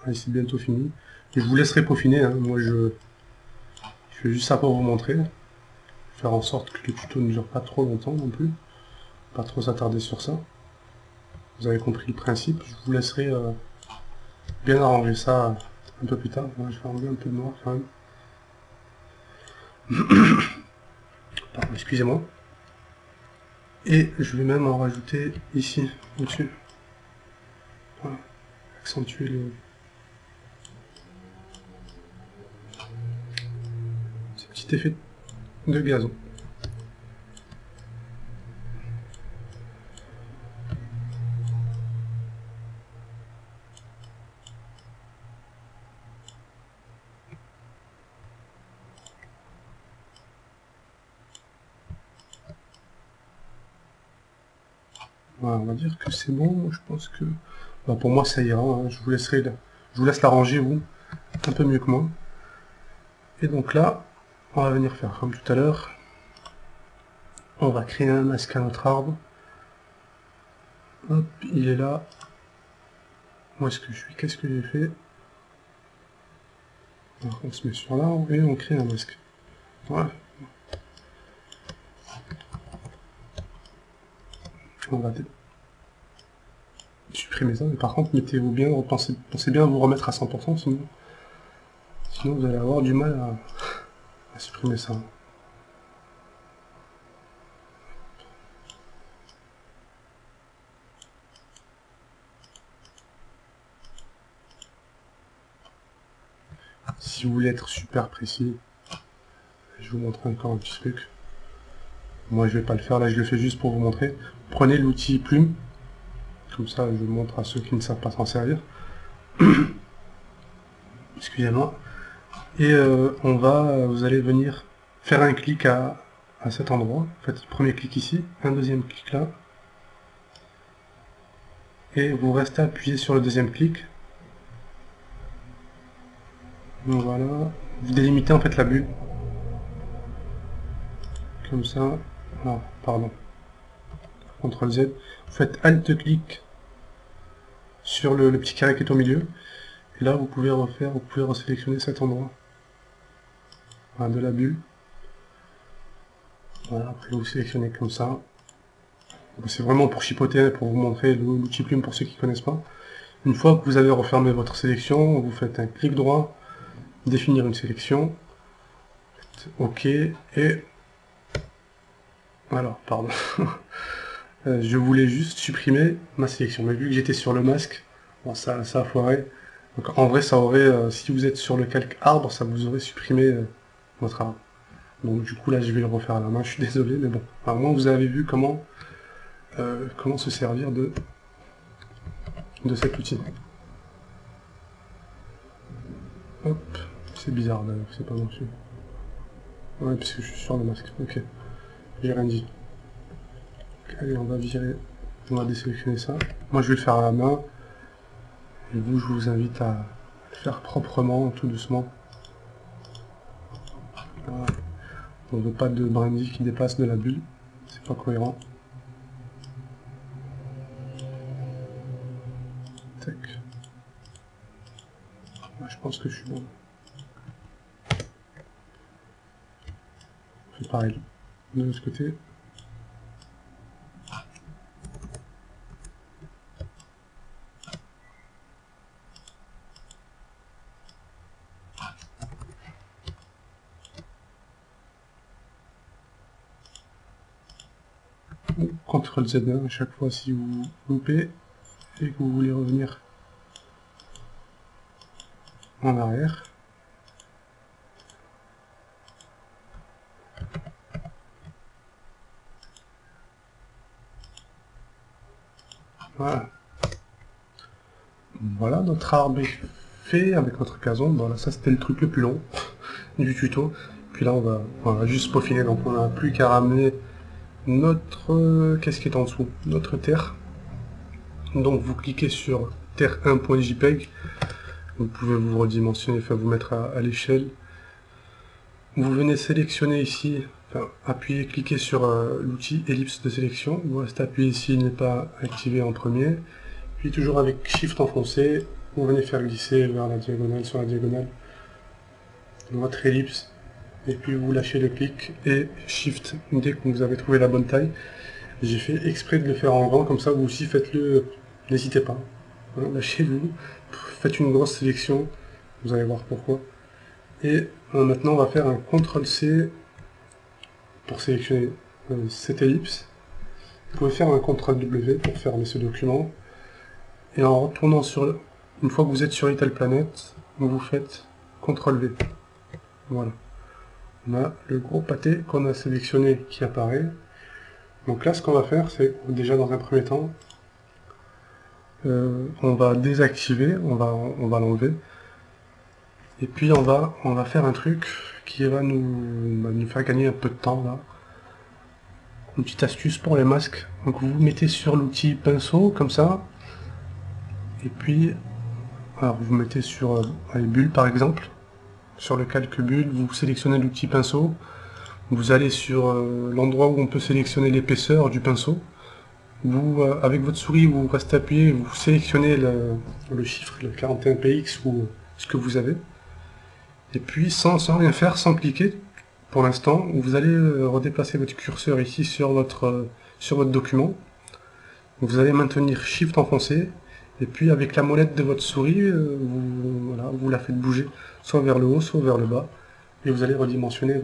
Allez, c'est bientôt fini. Et je vous laisserai peaufiner, hein. Moi je fais juste ça pour vous montrer. Faire en sorte que le tuto ne dure pas trop longtemps non plus. Pas trop s'attarder sur ça. Vous avez compris le principe. Je vous laisserai bien arranger ça un peu plus tard. Ouais, je vais enlever un peu de noir quand même. Pardon, excusez-moi. Et je vais même en rajouter ici, au-dessus. Voilà. Accentuer ce petit effet de gazon. Voilà, on va dire que c'est bon. Je pense que bah, pour moi ça ira. Hein. Je vous laisse l'arranger vous, un peu mieux que moi. Et donc là, on va venir faire comme tout à l'heure. On va créer un masque à notre arbre. Hop, il est là. Où est-ce que je suis? Qu'est-ce que j'ai fait? Alors, on se met sur l'arbre et on crée un masque. Voilà. On va supprimer ça, mais par contre, mettez-vous bien, pensez bien à vous remettre à 100%, sinon vous allez avoir du mal à supprimer ça. Si vous voulez être super précis, Je vais vous montrer encore un petit truc. Moi je vais pas le faire, là je le fais juste pour vous montrer. Prenez l'outil plume, comme ça je vous montre à ceux qui ne savent pas s'en servir. Excusez-moi. Et vous allez venir faire un clic à cet endroit. Faites le premier clic ici, un deuxième clic là. Et vous restez appuyé sur le deuxième clic. Donc voilà. Vous délimitez en fait la bulle. Comme ça. Ah, pardon. CTRL Z. Vous faites Alt-clic sur le petit carré qui est au milieu. Et là, vous pouvez resélectionner cet endroit. Voilà, de la bulle. Voilà, après vous sélectionnez comme ça. C'est vraiment pour chipoter, pour vous montrer l'outil plume pour ceux qui ne connaissent pas. Une fois que vous avez refermé votre sélection, vous faites un clic droit, définir une sélection, OK, et... Alors, pardon. Je voulais juste supprimer ma sélection, mais vu que j'étais sur le masque, bon, ça a foiré. Donc en vrai, ça aurait, si vous êtes sur le calque arbre, ça vous aurait supprimé votre arbre. Donc du coup là, je vais le refaire à la main, je suis désolé, mais bon. Au moins, vous avez vu comment se servir de cet outil. Hop, c'est bizarre d'ailleurs, c'est pas bon dessus. Ouais, parce que je suis sur le masque, ok. J'ai rien dit. Allez, on va virer, on va désélectionner ça. Moi, je vais le faire à la main. Et vous, je vous invite à le faire proprement, tout doucement. Voilà. On ne veut pas de brandy qui dépasse de la bulle. C'est pas cohérent. Tac. Je pense que je suis bon. On fait pareil. De l'autre côté. CTRL Z1 à chaque fois si vous loupez et que vous voulez revenir en arrière. Voilà. Voilà, notre arbre est fait avec notre gazon. Voilà, ça c'était le truc le plus long du tuto. Puis là on va juste peaufiner, donc on n'a plus qu'à ramener notre... qu'est-ce qui est en dessous? Notre terre. Donc vous cliquez sur terre1.jpg. Vous pouvez vous redimensionner, enfin vous mettre à l'échelle. Vous venez sélectionner ici, enfin appuyer, cliquer sur l'outil ellipse de sélection. Vous restez appuyé ici, il n'est pas activé en premier. Puis toujours avec Shift enfoncé, vous venez faire glisser vers la diagonale, sur la diagonale, votre ellipse. Et puis vous lâchez le clic et Shift dès que vous avez trouvé la bonne taille. J'ai fait exprès de le faire en grand, comme ça vous aussi faites-le, n'hésitez pas. Hein, lâchez-vous, faites une grosse sélection, vous allez voir pourquoi. Et maintenant on va faire un CTRL-C pour sélectionner cette ellipse. Vous pouvez faire un CTRL-W pour fermer ce document. Et en retournant sur, une fois que vous êtes sur Little Planet, vous faites CTRL-V. Voilà. On a le gros pâté qu'on a sélectionné qui apparaît. Donc là, ce qu'on va faire, c'est déjà dans un premier temps, on va désactiver, on va l'enlever. Et puis on va faire un truc qui va nous faire gagner un peu de temps là. Une petite astuce pour les masques. Donc vous mettez sur l'outil pinceau comme ça. Et puis, alors vous mettez sur les bulles par exemple. Sur le calque bulle, vous sélectionnez l'outil pinceau. Vous allez sur l'endroit où on peut sélectionner l'épaisseur du pinceau. Vous, avec votre souris, vous restez appuyé, vous sélectionnez le chiffre, le 41px ou ce que vous avez. Et puis, sans rien faire, sans cliquer, pour l'instant, vous allez redéplacer votre curseur ici sur votre document. Vous allez maintenir Shift enfoncé. Et puis, avec la molette de votre souris, vous la faites bouger, soit vers le haut, soit vers le bas. Et vous allez redimensionner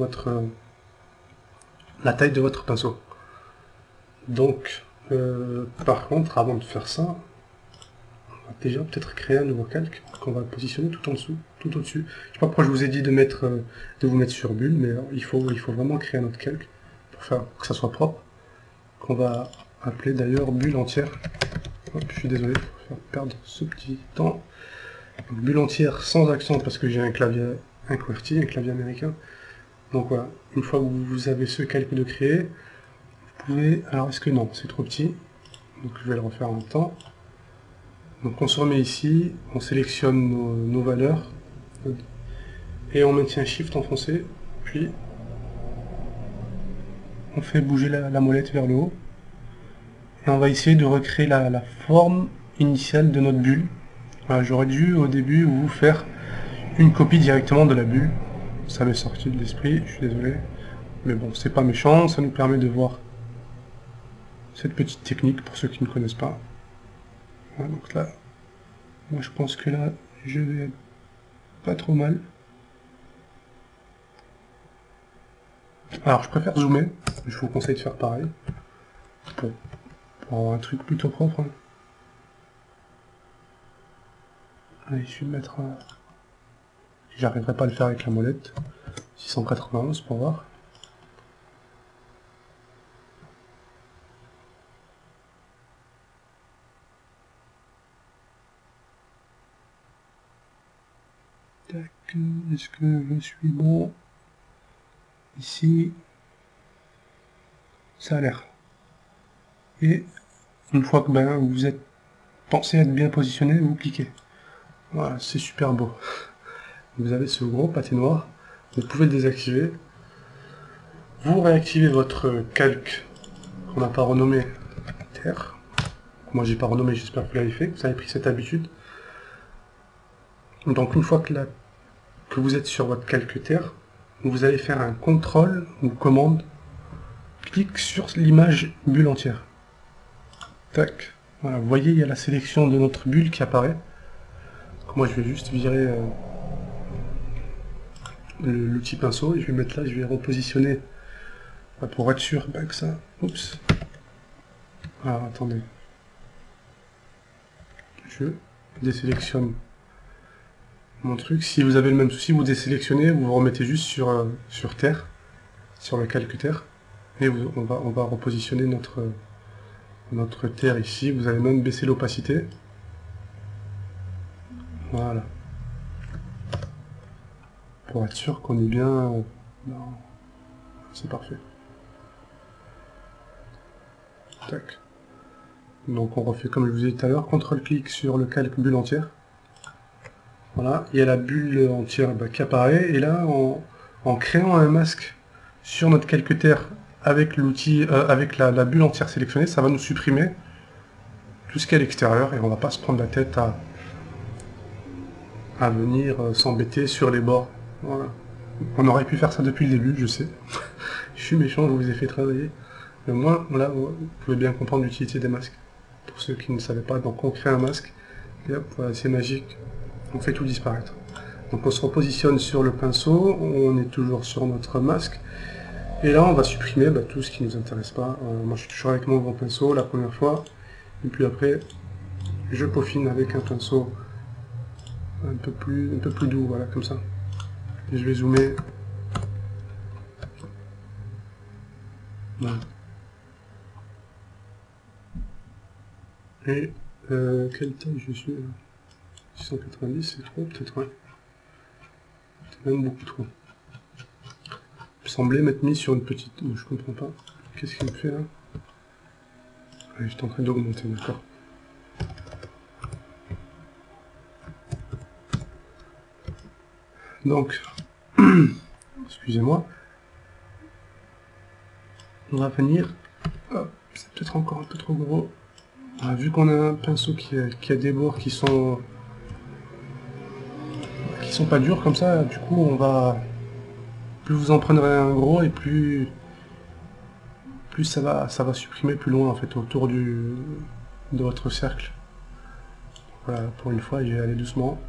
la taille de votre pinceau. Donc, par contre, avant de faire ça, on va déjà peut-être créer un nouveau calque qu'on va positionner tout en dessous, tout au-dessus. Je sais pas pourquoi je vous ai dit de vous mettre sur bulle, mais il faut vraiment créer notre calque pour que ça soit propre, qu'on va appeler d'ailleurs bulle entière. Hop, je suis désolé pour faire perdre ce petit temps. Donc, bulle entière sans accent parce que j'ai un clavier QWERTY, un clavier américain. Donc voilà, une fois que vous avez ce calque de créer, vous pouvez... Alors est-ce que non, c'est trop petit, donc je vais le refaire en même temps. Donc on se remet ici, on sélectionne nos valeurs, et on maintient Shift enfoncé, puis on fait bouger la molette vers le haut, et on va essayer de recréer la forme initiale de notre bulle. Voilà, j'aurais dû au début vous faire une copie directement de la bulle, ça m'est sorti de l'esprit, je suis désolé, mais bon, c'est pas méchant, ça nous permet de voir cette petite technique pour ceux qui ne connaissent pas. Voilà, donc là, moi je pense que là, je vais pas trop mal. Alors je préfère zoomer, je vous conseille de faire pareil, pour avoir un truc plutôt propre. Hein. Allez, je vais mettre... J'arriverai pas à le faire avec la molette. 691 pour voir. Tac, est-ce que je suis bon? Ici, ça a l'air. Et une fois que vous êtes pensé être bien positionné, vous cliquez. Voilà, c'est super beau. Vous avez ce gros pâté noir, vous pouvez le désactiver. Vous réactivez votre calque qu'on n'a pas renommé Terre. Moi j'ai pas renommé, j'espère que vous l'avez fait, que vous avez pris cette habitude. Donc une fois que vous êtes sur votre calque Terre, vous allez faire un contrôle ou commande, clic sur l'image bulle entière. Tac. Voilà, vous voyez, il y a la sélection de notre bulle qui apparaît. Donc moi je vais juste virer l'outil pinceau et je vais mettre là, je vais repositionner pour être sûr que ça... Oups. Alors attendez. Je désélectionne mon truc. Si vous avez le même souci, vous désélectionnez, vous vous remettez juste sur Terre, sur le calque Terre, et on va repositionner notre Terre ici. Vous allez même baisser l'opacité. Voilà. Pour être sûr qu'on est bien... c'est parfait. Tac. Donc on refait comme je vous ai dit tout à l'heure, CTRL-clic sur le calque bulle entière. Voilà, il y a la bulle entière qui apparaît, et là, en créant un masque sur notre calque Terre avec l'outil, avec la bulle entière sélectionnée, ça va nous supprimer tout ce qui est à l'extérieur, et on va pas se prendre la tête à venir s'embêter sur les bords. Voilà. On aurait pu faire ça depuis le début, je sais. Je suis méchant, je vous ai fait travailler. Mais au moins, là, vous pouvez bien comprendre l'utilité des masques. Pour ceux qui ne savaient pas, donc on crée un masque, et hop, voilà, c'est magique. On fait tout disparaître. Donc on se repositionne sur le pinceau, on est toujours sur notre masque, et là on va supprimer tout ce qui ne nous intéresse pas. Moi je suis toujours avec mon gros pinceau la première fois, et puis après je peaufine avec un pinceau un peu plus doux, voilà, comme ça. Et je vais zoomer. Voilà. Et quelle taille je suis là? 690, c'est trop, peut-être, ouais. C'est même beaucoup trop. Il semblait m'être mis sur une petite... Je comprends pas. Qu'est-ce qu'il me fait là? Ouais, j'étais en train d'augmenter, d'accord. Donc, excusez-moi. On va venir... c'est peut-être encore un peu trop gros. Vu qu'on a un pinceau qui a des bords qui sont pas durs comme ça, du coup on va... Plus vous en prendrez un gros et plus ça va supprimer plus loin en fait autour de votre cercle. Voilà, pour une fois je vais aller doucement.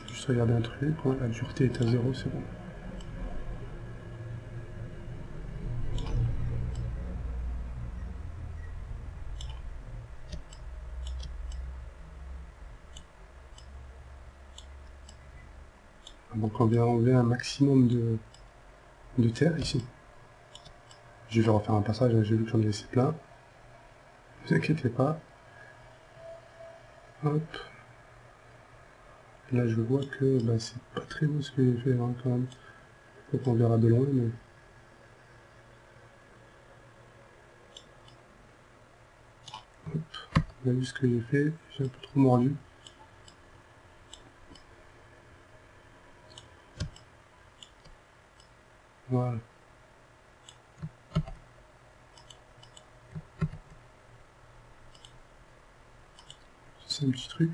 Juste regarder un truc, ouais, la dureté est à 0, c'est bon. Donc on vient enlever un maximum de terre ici. Je vais refaire un passage, hein, j'ai vu que j'en ai laissé plein. Ne vous inquiétez pas. Hop. Là je vois que bah, c'est pas très beau ce que j'ai fait hein, quand même. Faut qu'on verra de loin, mais... Hop. On a vu ce que j'ai fait, j'ai un peu trop mordu. Voilà. C'est un petit truc.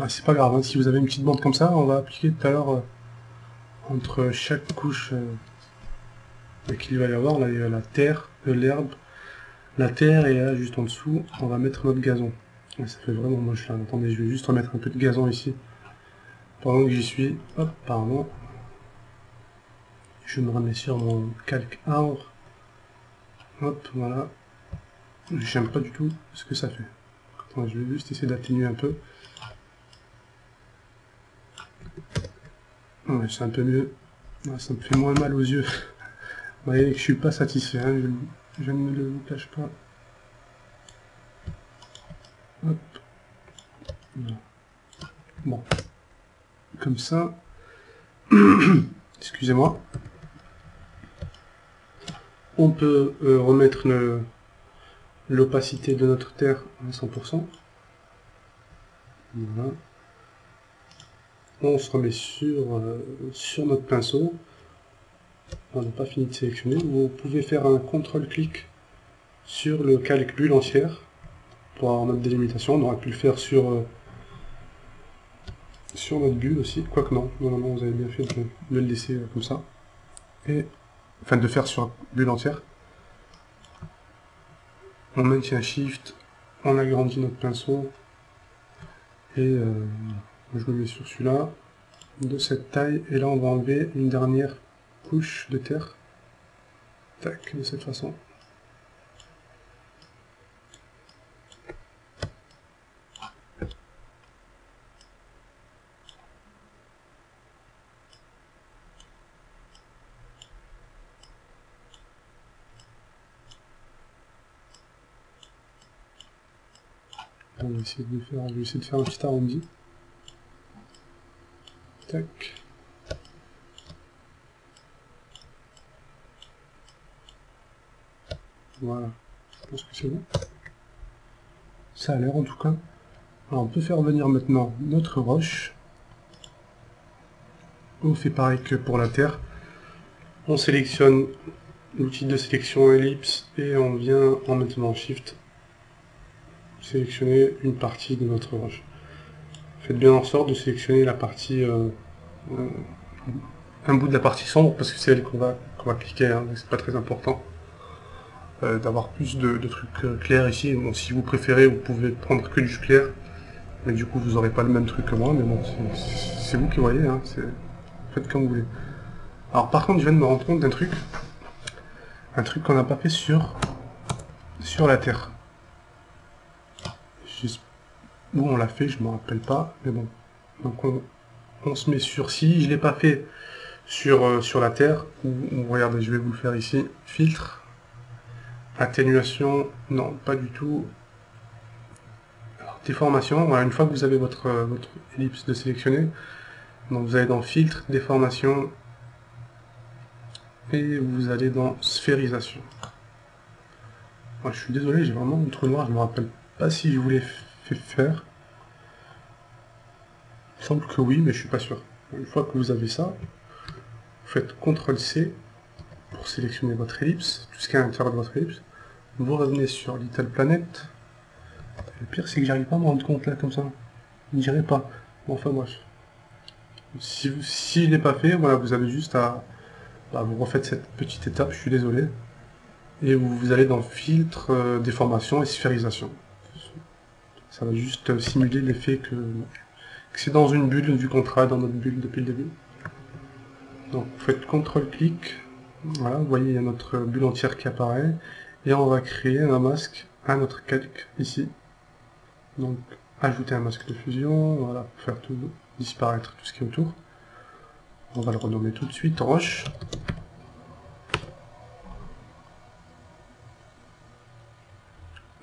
Ah, c'est pas grave, hein, si vous avez une petite bande comme ça, on va appliquer tout à l'heure entre chaque couche qu'il va y avoir, là il y a la terre, l'herbe, la terre, et là juste en dessous, on va mettre notre gazon. Ouais, ça fait vraiment moche là, attendez, je vais juste remettre un peu de gazon ici. Pendant que j'y suis, hop, pardon. Je me remets sur mon calque arbre. Hop, voilà. J'aime pas du tout ce que ça fait. Attends, je vais juste essayer d'atténuer un peu. Ouais, c'est un peu mieux. Ouais, ça me fait moins mal aux yeux. Vous voyez que je suis pas satisfait, hein, je ne le cache pas. Hop. Voilà. Bon. Comme ça. Excusez-moi. On peut remettre l'opacité de notre terre à 100%. Voilà. On se remet sur notre pinceau. On n'a pas fini de sélectionner. Vous pouvez faire un contrôle-clic sur le calque bulle entière pour avoir notre délimitation. On aurait pu le faire sur notre bulle aussi. Quoique non, normalement vous avez bien fait de le laisser comme ça. Et enfin de faire sur bulle entière. On maintient Shift, on agrandit notre pinceau. Et je me mets sur celui-là, de cette taille. Et là on va enlever une dernière couche de terre. Tac, de cette façon. On va essayer de faire, je vais essayer de faire un petit arrondi. Tac. Voilà, je pense que c'est bon. Ça a l'air en tout cas. Alors on peut faire venir maintenant notre roche. On fait pareil que pour la terre. On sélectionne l'outil de sélection ellipse et on vient en maintenant Shift sélectionner une partie de notre roche. Faites bien en sorte de sélectionner la partie un bout de la partie sombre parce que c'est elle qu'on va cliquer, hein, c'est pas très important d'avoir plus de trucs clairs ici. Bon, si vous préférez, vous pouvez prendre que du clair, mais du coup vous n'aurez pas le même truc que moi, mais bon, c'est vous qui voyez, hein, faites comme vous voulez. Alors par contre, je viens de me rendre compte d'un truc, qu'on n'a pas fait sur la terre. Où on l'a fait, je me rappelle pas, mais bon. Donc on se met sur, si je l'ai pas fait sur la terre, ou regardez, je vais vous le faire ici, filtre, atténuation, non, pas du tout. Alors, déformation, voilà, une fois que vous avez votre ellipse de sélectionner, donc vous allez dans filtre, déformation, et vous allez dans sphérisation. Moi, je suis désolé, j'ai vraiment un trou noir, je me rappelle pas si je voulais faire. Il semble que oui, mais je suis pas sûr. Une fois que vous avez ça, vous faites CTRL-C pour sélectionner votre ellipse, tout ce qui est à l'intérieur de votre ellipse. Vous revenez sur Little Planet. Le pire, c'est que j'arrive pas à me rendre compte là, comme ça. Je ne dirais pas. Bon, enfin, bref. Si je l'ai pas fait, voilà, vous avez juste à... vous refaites cette petite étape, je suis désolé. Et vous allez dans Filtre, Déformation et Sphérisation. Ça va juste simuler l'effet c'est dans une bulle, vu qu'on travaille dans notre bulle depuis le début. Donc vous faites CTRL-clic, voilà, vous voyez il y a notre bulle entière qui apparaît, et on va créer un masque à notre calque ici. Donc ajouter un masque de fusion, voilà, pour faire tout disparaître tout ce qui est autour. On va le renommer tout de suite roche.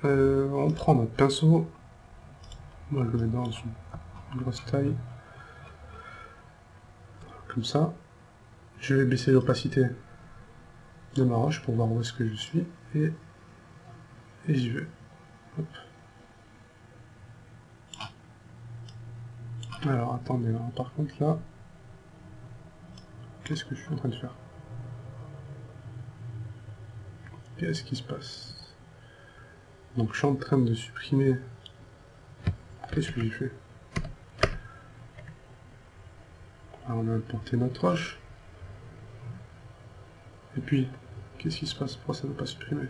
On prend notre pinceau, moi je le mets dans une grosse taille, comme ça. Je vais baisser l'opacité de ma roche pour voir où est-ce que je suis, et j'y vais. Hop. Alors attendez, alors, par contre là, qu'est-ce que je suis en train de faire? Qu'est-ce qui se passe? Donc je suis en train de supprimer. Qu'est-ce que j'ai fait? Alors, on a importé notre roche. Et puis, qu'est-ce qui se passe? Pourquoi ça ne veut pas supprimer?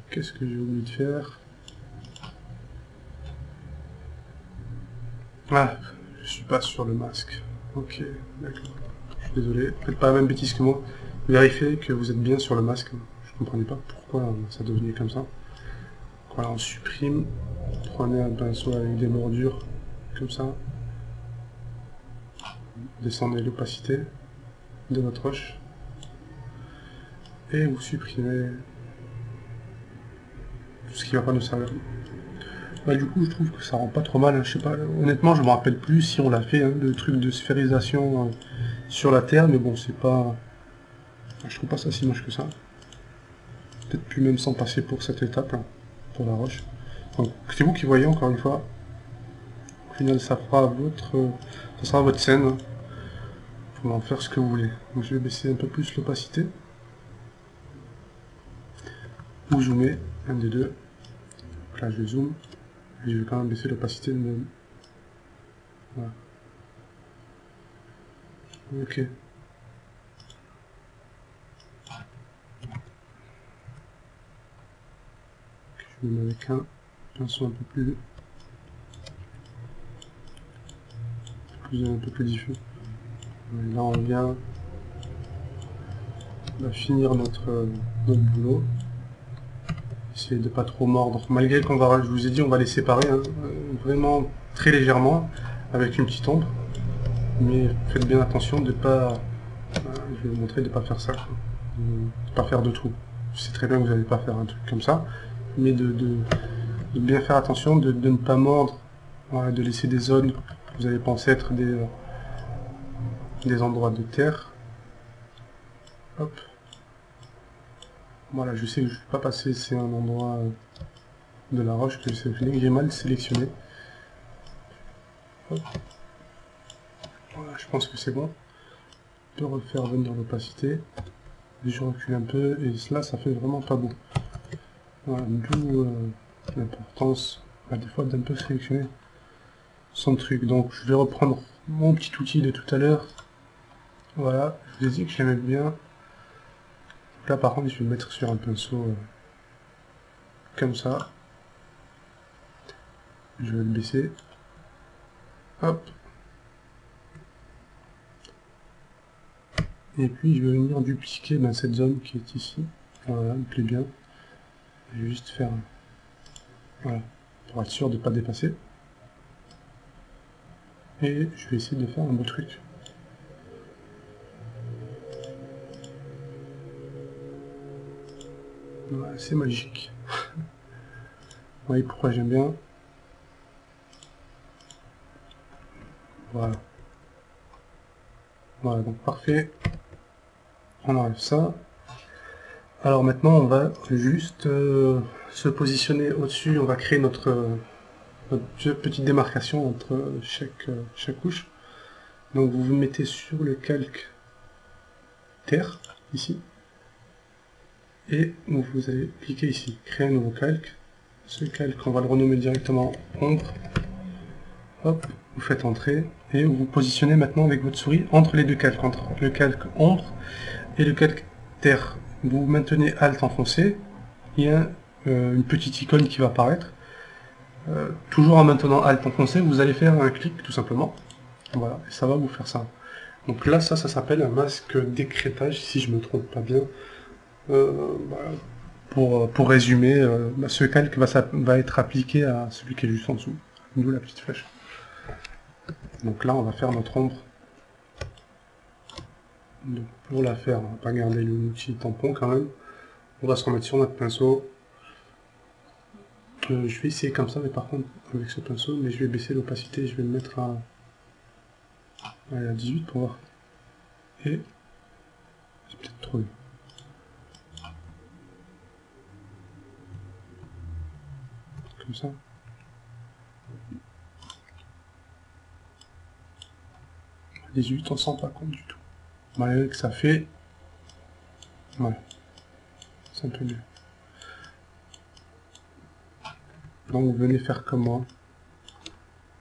Qu'est-ce que j'ai oublié de faire? Ah, je suis pas sur le masque. Ok, d'accord. Je suis désolé, faites pas la même bêtise que moi. Vérifiez que vous êtes bien sur le masque. Je comprenais pas pourquoi ça devenait comme ça. Voilà, on supprime. Prenez un pinceau avec des bordures, comme ça. Descendez l'opacité de votre roche. Et vous supprimez tout ce qui va pas nous servir. Bah, du coup, je trouve que ça rend pas trop mal, hein. Je sais pas, honnêtement, je me rappelle plus si on l'a fait, hein, le truc de sphérisation sur la Terre, mais bon, c'est pas... Je trouve pas ça si moche que ça. Peut-être plus même sans passer pour cette étape, hein, pour la roche. Donc, c'est vous qui voyez, encore une fois. Au final, ça fera ça sera votre scène. Vous pouvez en faire ce que vous voulez. Donc, je vais baisser un peu plus l'opacité. Ou zoomer, un des deux. Donc là, je zoome. Et je vais quand même baisser l'opacité de même. Voilà. Ok. Je vais mettre avec un pinceau un peu plus diffus. Et là, on vient finir notre boulot. Essayer de pas trop mordre. Malgré qu'on va, je vous ai dit, on va les séparer, hein, vraiment très légèrement, avec une petite ombre. Mais faites bien attention de pas, je vais vous montrer de pas faire ça, de pas faire de trous. Je sais très bien que vous n'allez pas faire un truc comme ça, mais de bien faire attention, de ne pas mordre, voilà, de laisser des zones que vous allez penser être des endroits de terre. Hop. Voilà, je sais que je ne suis pas passé, c'est un endroit de la roche que j'ai mal sélectionné. Hop. Voilà, je pense que c'est bon. Je peux refaire venir l'opacité. Je recule un peu, et là, ça fait vraiment pas beau. Voilà, d'où l'importance, des fois, d'un peu sélectionner son truc. Donc, je vais reprendre mon petit outil de tout à l'heure. Voilà, je vous ai dit que je l'aimais bien. Là par contre je vais le mettre sur un pinceau comme ça. Je vais le baisser. Hop. Et puis je vais venir dupliquer cette zone qui est ici. Voilà, elle me plaît bien. Je vais juste faire... Voilà, pour être sûr de ne pas dépasser. Et je vais essayer de faire un beau truc. Voilà, c'est magique. Vous voyez pourquoi j'aime bien. Voilà. Voilà, donc parfait. On enlève ça. Alors maintenant, on va juste se positionner au-dessus. On va créer notre petite démarcation entre chaque couche. Donc vous vous mettez sur le calque terre, ici. Et vous allez cliquer ici, créer un nouveau calque. Ce calque, on va le renommer directement ombre. Hop, vous faites entrer et vous vous positionnez maintenant avec votre souris entre les deux calques, entre le calque ombre et le calque terre. Vous maintenez Alt enfoncé, il y a une petite icône qui va apparaître. Toujours en maintenant Alt enfoncé, vous allez faire un clic tout simplement. Voilà, et ça va vous faire ça. Donc là, ça s'appelle un masque d'écrêtage, si je me trompe pas bien. Voilà. Pour résumer, ce calque va être appliqué à celui qui est juste en dessous, d'où la petite flèche. Donc là, on va faire notre ombre. Donc pour la faire, on va pas garder l'outil tampon quand même. On va se remettre sur notre pinceau. Je vais essayer comme ça, mais par contre, avec ce pinceau, mais je vais baisser l'opacité, je vais le mettre à 18 pour voir. Et c'est peut-être trop. Comme ça. À 18, on s'en rend pas compte du tout. Malgré que ça fait... Ouais. C'est un peu mieux. Donc vous venez faire comme moi.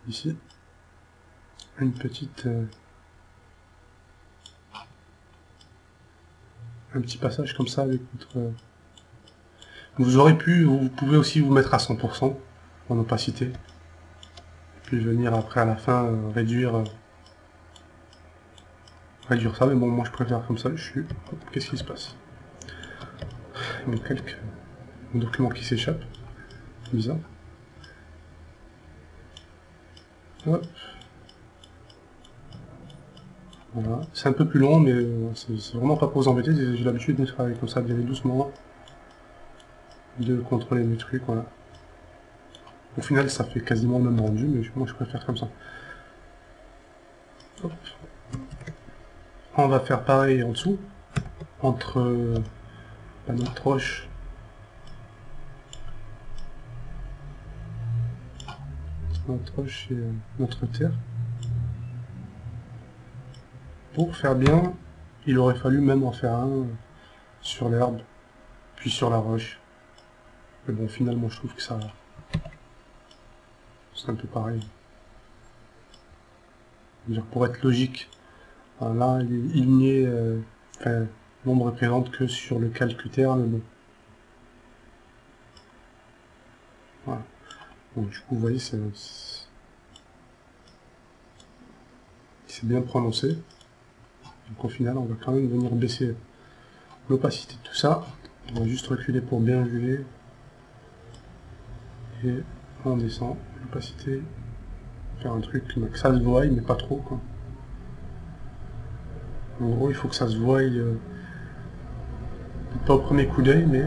Ici. Une petite... un petit passage comme ça avec votre... vous pouvez aussi vous mettre à 100% en opacité. Puis venir après à la fin réduire ça, mais bon, moi je préfère comme ça, qu'est-ce qui se passe? Mon calque, mon document qui s'échappe, bizarre. Hop. Voilà, c'est un peu plus long, mais c'est vraiment pas pour vous embêter, j'ai l'habitude de travailler comme ça, d'y aller doucement, de contrôler mes trucs, voilà. Au final, ça fait quasiment le même rendu, mais moi je préfère comme ça. Hop. On va faire pareil en dessous, entre notre roche et notre terre. Pour faire bien, il aurait fallu même en faire un sur l'herbe, puis sur la roche. Mais bon, finalement, je trouve que ça... c'est un peu pareil. Pour être logique, là, il n'y est... enfin, l'ombre est présente que sur le calque terre, mais bon. Voilà. Donc, du coup, vous voyez, c'est bien prononcé. Donc au final, on va quand même venir baisser l'opacité de tout ça. On va juste reculer pour bien juger. Et on descend l'opacité. Faire un truc que ça se voie, mais pas trop, quoi. En gros, il faut que ça se voie, pas au premier coup d'œil, mais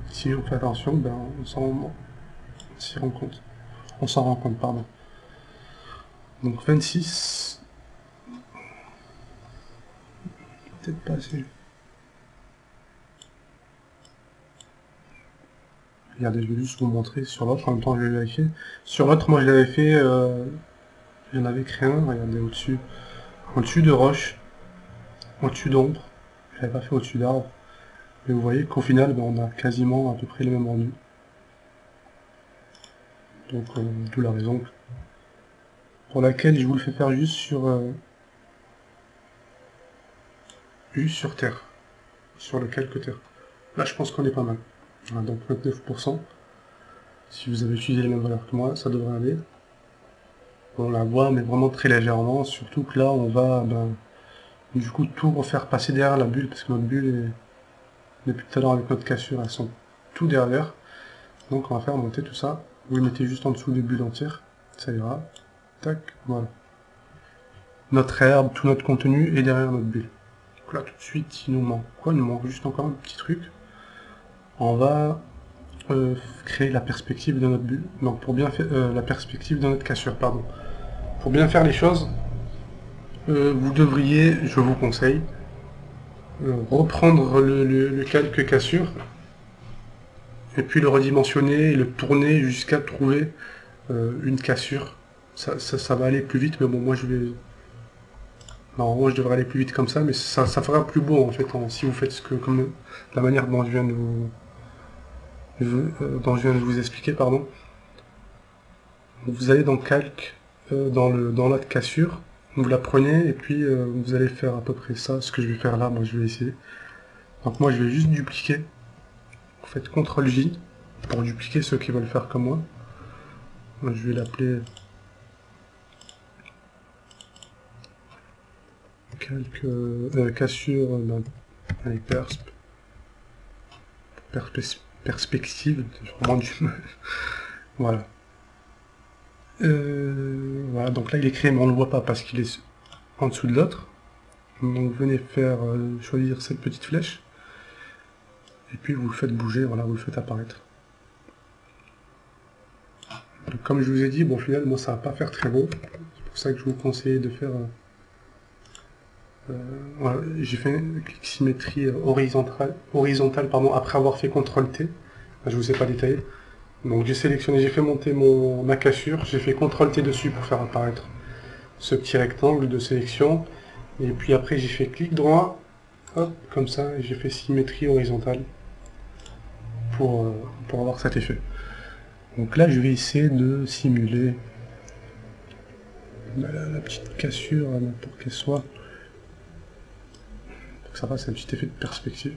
si on fait attention, ben, on s'y rend compte. On s'en rend compte, pardon. Donc 26. Peut-être pas assez. Regardez, je vais juste vous montrer sur l'autre, en même temps je vais vérifier. Sur l'autre, moi je l'avais fait, j'en avais créé un, regardez au-dessus. Au-dessus de roche, au-dessus d'ombre. Je l'avais pas fait au-dessus d'arbre. Mais vous voyez qu'au final, ben, on a quasiment à peu près le même rendu. Donc, d'où la raison pour laquelle je vous le fais faire juste sur terre. Sur le calque terre. Là, je pense qu'on est pas mal. Voilà, donc 29%. Si vous avez utilisé les mêmes valeurs que moi, ça devrait aller. On la voit, mais vraiment très légèrement. Surtout que là, on va, ben, du coup, tout refaire passer derrière la bulle, parce que notre bulle est... Depuis tout à l'heure avec notre cassure, elles sont tout derrière. Donc on va faire monter tout ça. Vous le mettez juste en dessous des bulles entières. Ça ira. Tac, voilà. Notre herbe, tout notre contenu est derrière notre bulle. Donc là tout de suite, il nous manque quoi? Il nous manque juste encore un petit truc. On va créer la perspective de notre bulle. Donc pour bien faire la perspective de notre cassure, pardon. Pour bien faire les choses, vous devriez, je vous conseille, reprendre le calque cassure et puis le redimensionner et le tourner jusqu'à trouver une cassure. Ça va aller plus vite, mais bon, moi je vais... Normalement je devrais aller plus vite comme ça, mais ça fera plus beau en fait, si vous faites comme la manière dont je viens de vous expliquer, pardon. Vous allez dans calque, dans notre cassure, vous la prenez et puis vous allez faire à peu près ça, ce que je vais faire là, moi je vais essayer. Donc moi je vais juste dupliquer. Vous faites CTRL J pour dupliquer ceux qui veulent faire comme moi. Moi, je vais l'appeler calque, cassure, allez, perspective, j'ai vraiment du mal. Voilà. Voilà, donc là il est créé, mais on ne le voit pas parce qu'il est en dessous de l'autre. Donc venez faire choisir cette petite flèche. Et puis vous le faites bouger, voilà, vous le faites apparaître. Donc, comme je vous ai dit, bon, au final, moi ça va pas faire très beau. C'est pour ça que je vous conseille de faire... voilà, j'ai fait une clic symétrie horizontale pardon, après avoir fait CTRL-T. Je vous ai pas détaillé. Donc j'ai sélectionné, j'ai fait monter ma cassure, j'ai fait CTRL-T dessus pour faire apparaître ce petit rectangle de sélection. Et puis après j'ai fait clic droit, hop, comme ça, et j'ai fait symétrie horizontale pour avoir cet effet. Donc là je vais essayer de simuler la petite cassure pour qu'elle soit, pour que ça fasse un petit effet de perspective.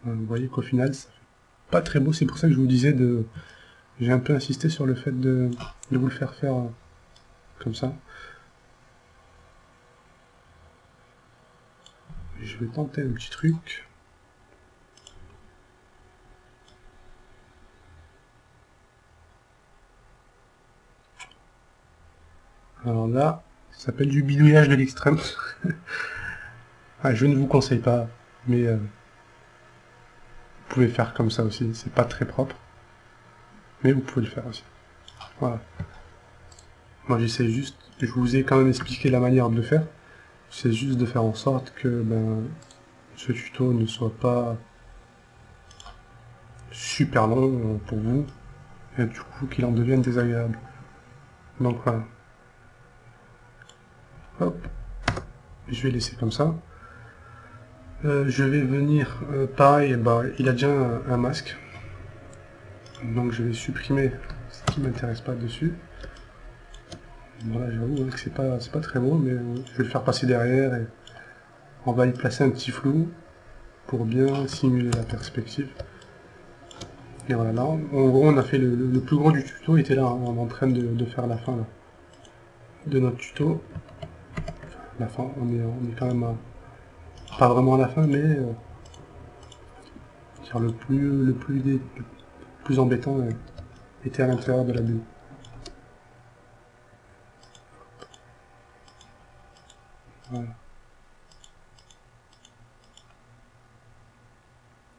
Vous voyez qu'au final ça fait pas très beau, c'est pour ça que je vous disais j'ai un peu insisté sur le fait de vous le faire comme ça. Je vais tenter un petit truc. Alors là, ça s'appelle du bidouillage de l'extrême. Je ne vous conseille pas, mais vous pouvez faire comme ça aussi. C'est pas très propre, mais vous pouvez le faire aussi. Voilà. Moi j'essaie juste, je vous ai quand même expliqué la manière de le faire. C'est juste de faire en sorte que ce tuto ne soit pas super long pour vous, et du coup qu'il en devienne désagréable. Donc voilà. Hop. Je vais laisser comme ça. Je vais venir, pareil, il a déjà un masque. Donc je vais supprimer ce qui m'intéresse pas dessus. Voilà, j'avoue que c'est pas très beau, mais je vais le faire passer derrière et on va y placer un petit flou pour bien simuler la perspective. Et voilà, là, en gros, on a fait le plus gros du tuto, il était là, hein, on est en train de faire la fin là, de notre tuto. Enfin, la fin, on est quand même pas vraiment à la fin, mais le plus embêtant était à l'intérieur de la bulle. Voilà.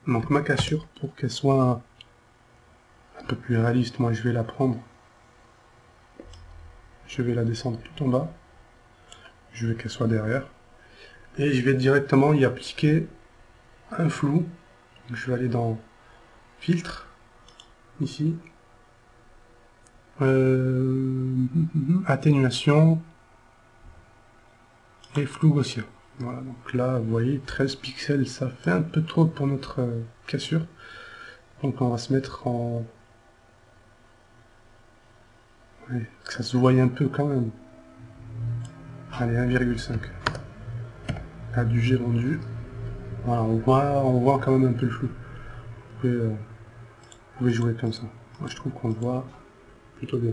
Donc ma cassure, pour qu'elle soit un peu plus réaliste, moi je vais la prendre, je vais la descendre tout en bas, je veux qu'elle soit derrière, et je vais directement y appliquer un flou. Donc, je vais aller dans filtre, ici, atténuation et flou gaussien. Voilà, donc là vous voyez 13 pixels, ça fait un peu trop pour notre cassure, donc on va se mettre en... Ouais, que ça se voie un peu quand même. Allez, 1,5. À du G rendu. Voilà, on voit quand même un peu le flou. Vous pouvez jouer comme ça. Moi je trouve qu'on le voit plutôt bien.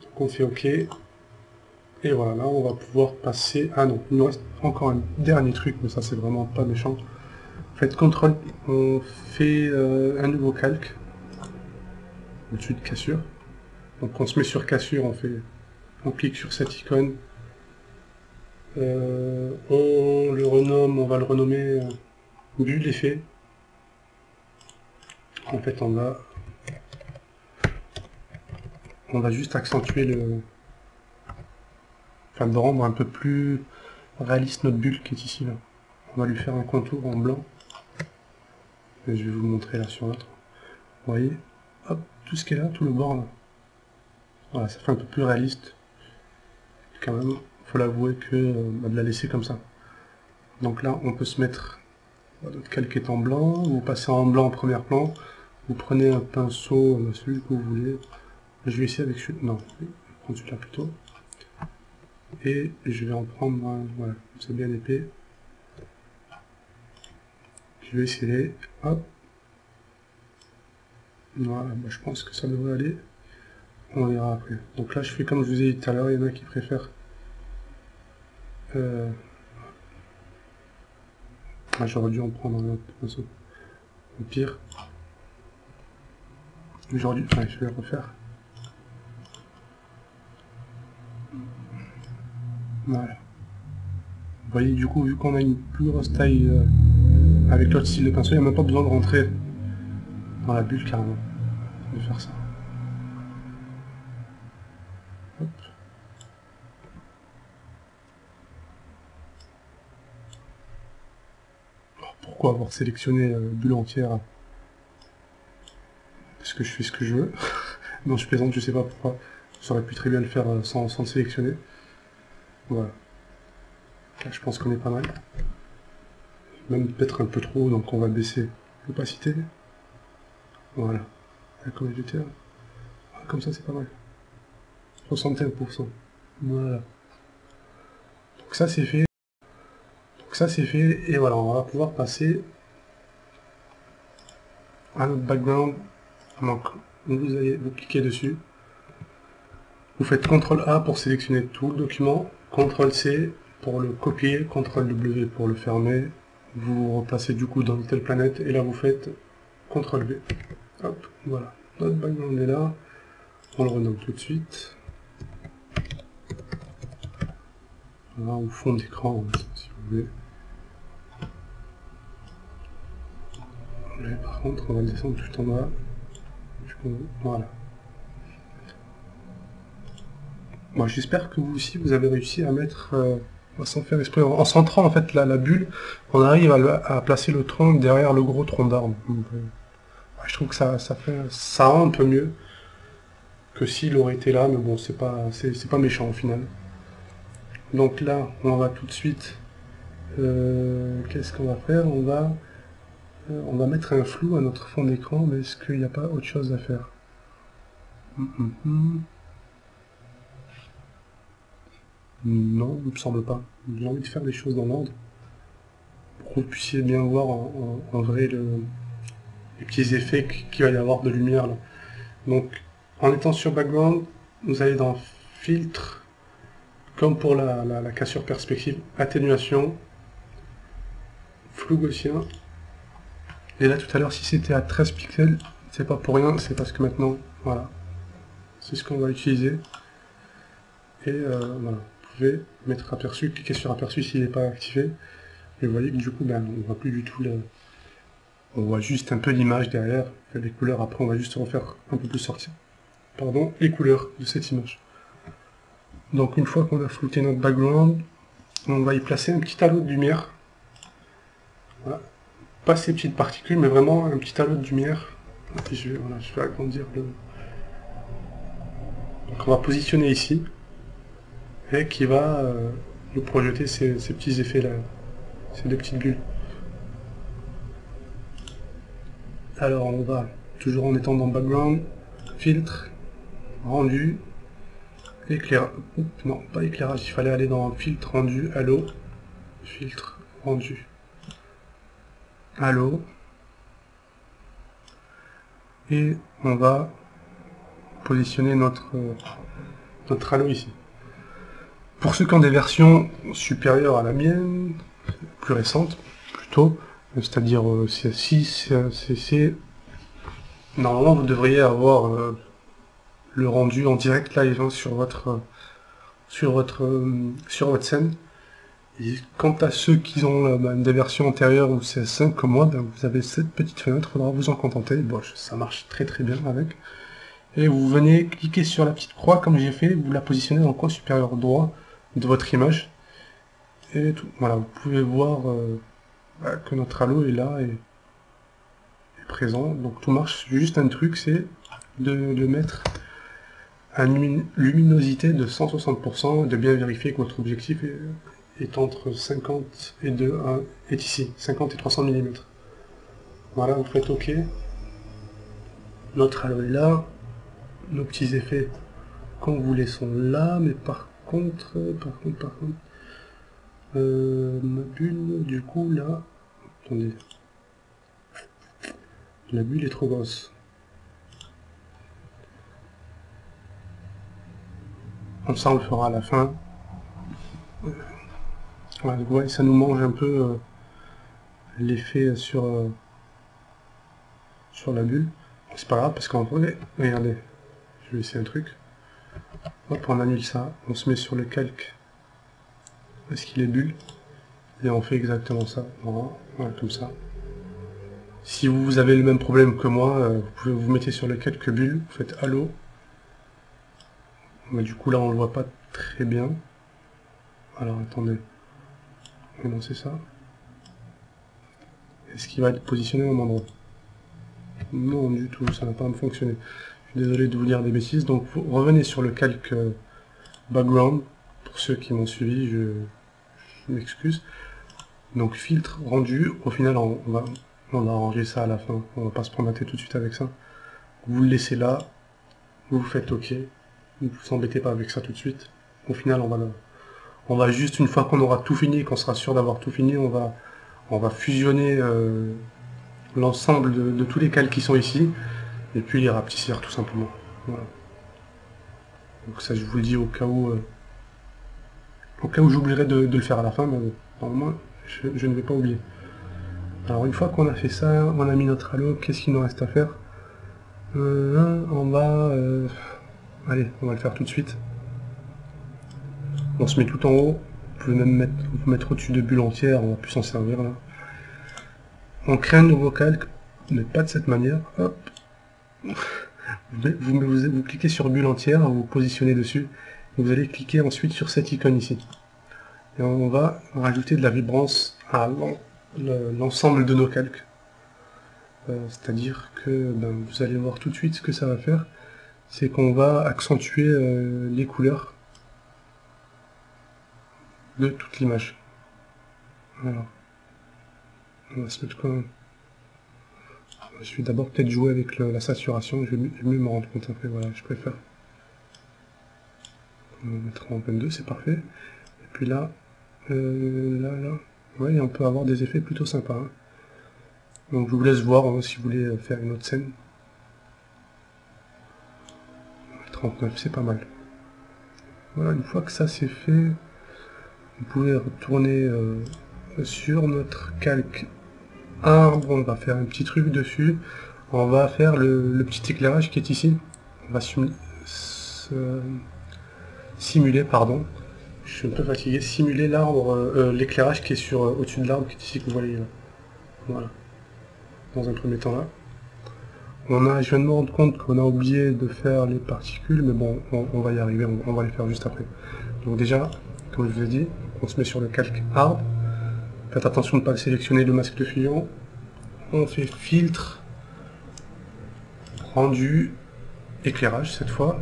Donc on fait OK. Et voilà, là on va pouvoir passer... Ah non, il nous reste encore un dernier truc, mais ça c'est vraiment pas méchant. Faites CTRL, on fait un nouveau calque au-dessus de cassure. Donc on se met sur cassure, on clique sur cette icône. On va le renommer bulle effet. En fait on va juste accentuer enfin de rendre un peu plus réaliste notre bulle qui est ici là. On va lui faire un contour en blanc. Et je vais vous le montrer là sur l'autre. Vous voyez, hop, tout ce qui est là, tout le bord là. Voilà, ça fait un peu plus réaliste. Quand même, faut l'avouer que de la laisser comme ça. Donc là, on peut se mettre, notre calque est en blanc, vous passez en blanc en premier plan, vous prenez un pinceau, celui que vous voulez. Je vais essayer avec celui, non, je vais prendre celui-là plutôt. Et je vais en prendre un, voilà, c'est bien épais. Je vais essayer. Hop. Voilà, bah, je pense que ça devrait aller. On verra après. Donc là, je fais comme je vous ai dit tout à l'heure, il y en a qui préfèrent. J'aurais dû en prendre un autre, de toute façon. Au pire. Aujourd'hui, enfin, je vais le refaire. Voilà. Vous voyez, du coup, vu qu'on a une plus grosse taille avec l'autre style de pinceau, il n'y a même pas besoin de rentrer dans la bulle carrément. De faire ça. Hop. Pourquoi avoir sélectionné bulle entière? Parce que je fais ce que je veux. Non, je plaisante, je sais pas pourquoi. J'aurais pu très bien le faire sans le sélectionner. Voilà. Là, je pense qu'on est pas mal. Même peut-être un peu trop, donc on va baisser l'opacité. Voilà. La communauté. Comme ça, c'est pas mal. 61%. Voilà. Donc ça, c'est fait. Donc ça, c'est fait. Et voilà, on va pouvoir passer à notre background. Donc, vous cliquez dessus. Vous faites CTRL A pour sélectionner tout le document. CTRL C pour le copier. CTRL W pour le fermer. Vous replacez du coup dans Little Planet. Et là, vous faites CTRL V. Hop, voilà. Notre background est là. On le renomme tout de suite. Voilà, au fond d'écran, si vous voulez. Là, par contre, on va le descendre tout en bas. Voilà. Moi, j'espère que vous aussi, vous avez réussi à mettre, sans faire exprès, en centrant en fait la bulle, on arrive à placer le tronc derrière le gros tronc d'arbre. Je trouve que ça rend un peu mieux que s'il aurait été là, mais bon, c'est pas méchant au final. Donc là, on va tout de suite, qu'est-ce qu'on va faire? On va mettre un flou à notre fond d'écran, mais est-ce qu'il n'y a pas autre chose à faire? Non, il me semble pas. J'ai envie de faire les choses dans l'ordre, pour que vous puissiez bien voir en vrai les petits effets qu'il va y avoir de lumière là. Donc, en étant sur background, vous allez dans filtre, comme pour la cassure perspective, atténuation, flou gaussien. Et là, tout à l'heure, si c'était à 13 pixels, c'est pas pour rien, c'est parce que maintenant, voilà, c'est ce qu'on va utiliser. Et voilà, vous pouvez mettre aperçu, cliquer sur aperçu s'il n'est pas activé. Et vous voyez que du coup, ben, on voit plus du tout on voit juste un peu l'image derrière, les couleurs. Après, on va juste refaire un peu plus sortir. Pardon, les couleurs de cette image. Donc, une fois qu'on a flouté notre background, on va y placer un petit halo de lumière. Voilà. Pas ces petites particules, mais vraiment un petit halo de lumière. Et puis je vais agrandir le... Donc, on va positionner ici. Et qui va nous projeter ces petits effets là, ces deux petites bulles. Alors on va, toujours en étant dans background, filtre, rendu, éclairage, non pas éclairage, il fallait aller dans filtre, rendu, halo, filtre, rendu, halo, et on va positionner notre halo ici. Pour ceux qui ont des versions supérieures à la mienne, plus récentes, plutôt, c'est-à-dire CS6, CC, normalement vous devriez avoir le rendu en direct live hein, sur votre scène. Et quant à ceux qui ont des versions antérieures ou CS5 comme moi, ben, vous avez cette petite fenêtre, il faudra vous en contenter. Bon, ça marche très très bien avec. Et vous venez cliquer sur la petite croix comme j'ai fait, vous la positionnez dans le coin supérieur droit de votre image. Et tout. Voilà, vous pouvez voir que notre halo est là et est présent. Donc tout marche. Juste un truc, c'est de mettre à une luminosité de 160%, de bien vérifier que votre objectif est entre 50 et 2, est ici, 50 et 300 mm. Voilà, vous faites OK. Notre halo est là. Nos petits effets qu'on voulait sont là, mais par contre, ma bulle, du coup, là, attendez, La bulle est trop grosse. Comme ça on le fera à la fin. Ouais, vous voyez, ça nous mange un peu l'effet sur la bulle. C'est pas grave parce qu'en vrai, regardez, je vais essayer un truc. Hop, on annule ça, on se met sur le calque. Est-ce qu'il est bulle? Et on fait exactement ça. Voilà, comme ça. Si vous avez le même problème que moi, vous pouvez vous mettre sur le calque bulle, vous faites Halo. Mais du coup là on le voit pas très bien. Alors attendez. Non, c'est ça. Est-ce qu'il va être positionné au même endroit? Non du tout, ça n'a pas fonctionné. Je suis désolé de vous dire des bêtises. Donc vous revenez sur le calque background. Pour ceux qui m'ont suivi, je m'excuse. Donc filtre, rendu. Au final on va arranger ça à la fin. On va pas se prendre la tête tout de suite avec ça. Vous le laissez là. Vous faites OK. Ne vous embêtez pas avec ça tout de suite. Au final on va juste, une fois qu'on aura tout fini, qu'on sera sûr d'avoir tout fini, on va fusionner l'ensemble de tous les calques qui sont ici, et puis les rapetissir tout simplement. Voilà. Donc ça je vous le dis au cas où j'oublierai de le faire à la fin, mais normalement je ne vais pas oublier. Alors une fois qu'on a fait ça, on a mis notre halo, qu'est-ce qu'il nous reste à faire? Allez, on va le faire tout de suite. On se met tout en haut. Vous pouvez même mettre au-dessus de bulles entières, on va plus s'en servir là. On crée un nouveau calque, mais pas de cette manière. Hop. Vous cliquez sur bulle entière, vous positionnez dessus. Et vous allez cliquer ensuite sur cette icône ici. Et on va rajouter de la vibrance à l'ensemble de nos calques. C'est-à-dire que vous allez voir tout de suite ce que ça va faire. C'est qu'on va accentuer les couleurs de toute l'image. Alors, on va se mettre comme... Je vais d'abord peut-être jouer avec la saturation, je vais mieux me rendre compte après, voilà, je préfère. On va mettre en 22, c'est parfait. Et puis là, ouais, on peut avoir des effets plutôt sympas. Hein. Donc je vous laisse voir hein, si vous voulez faire une autre scène. 39, c'est pas mal. Voilà, une fois que ça c'est fait, vous pouvez retourner sur notre calque arbre, on va faire un petit truc dessus, on va faire le petit éclairage qui est ici, on va simuler, pardon, je suis un peu fatigué, simuler l'arbre, l'éclairage qui est sur au-dessus de l'arbre qui est ici, que vous voyez là. Voilà, dans un premier temps là. Je viens de me rendre compte qu'on a oublié de faire les particules, mais bon, on va y arriver, on va les faire juste après. Donc déjà, comme je vous ai dit, on se met sur le calque arbre, faites attention de ne pas sélectionner le masque de fusion, on fait filtre, rendu, éclairage cette fois,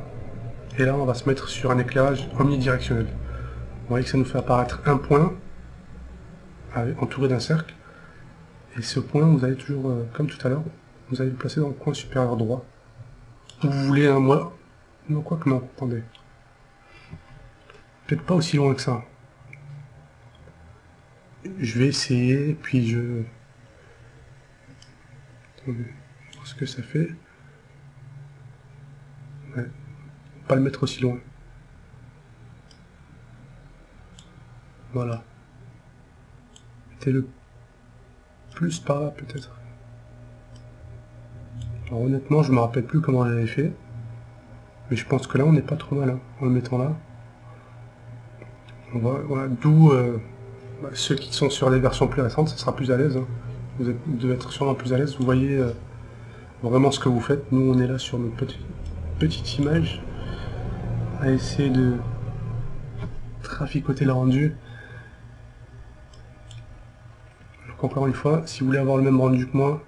et là on va se mettre sur un éclairage omnidirectionnel. Vous voyez que ça nous fait apparaître un point, entouré d'un cercle, et ce point, vous allez toujours, comme tout à l'heure, vous allez le placer dans le coin supérieur droit. Vous voulez un moi. Non, quoi que non, attendez. Peut-être pas aussi loin que ça. Je vais essayer, puis je... Attendez, voir ce que ça fait. Ouais. Pas le mettre aussi loin. Voilà. Mettez-le plus par là, peut-être. Alors honnêtement, je me rappelle plus comment j'avais fait. Mais je pense que là, on n'est pas trop mal, hein, en le mettant là. Voilà, d'où ceux qui sont sur les versions plus récentes, ça sera plus à l'aise. Hein. Vous devez être sûrement plus à l'aise. Vous voyez vraiment ce que vous faites. Nous, on est là sur notre petite image à essayer de traficoter le rendu. Donc encore une fois, si vous voulez avoir le même rendu que moi,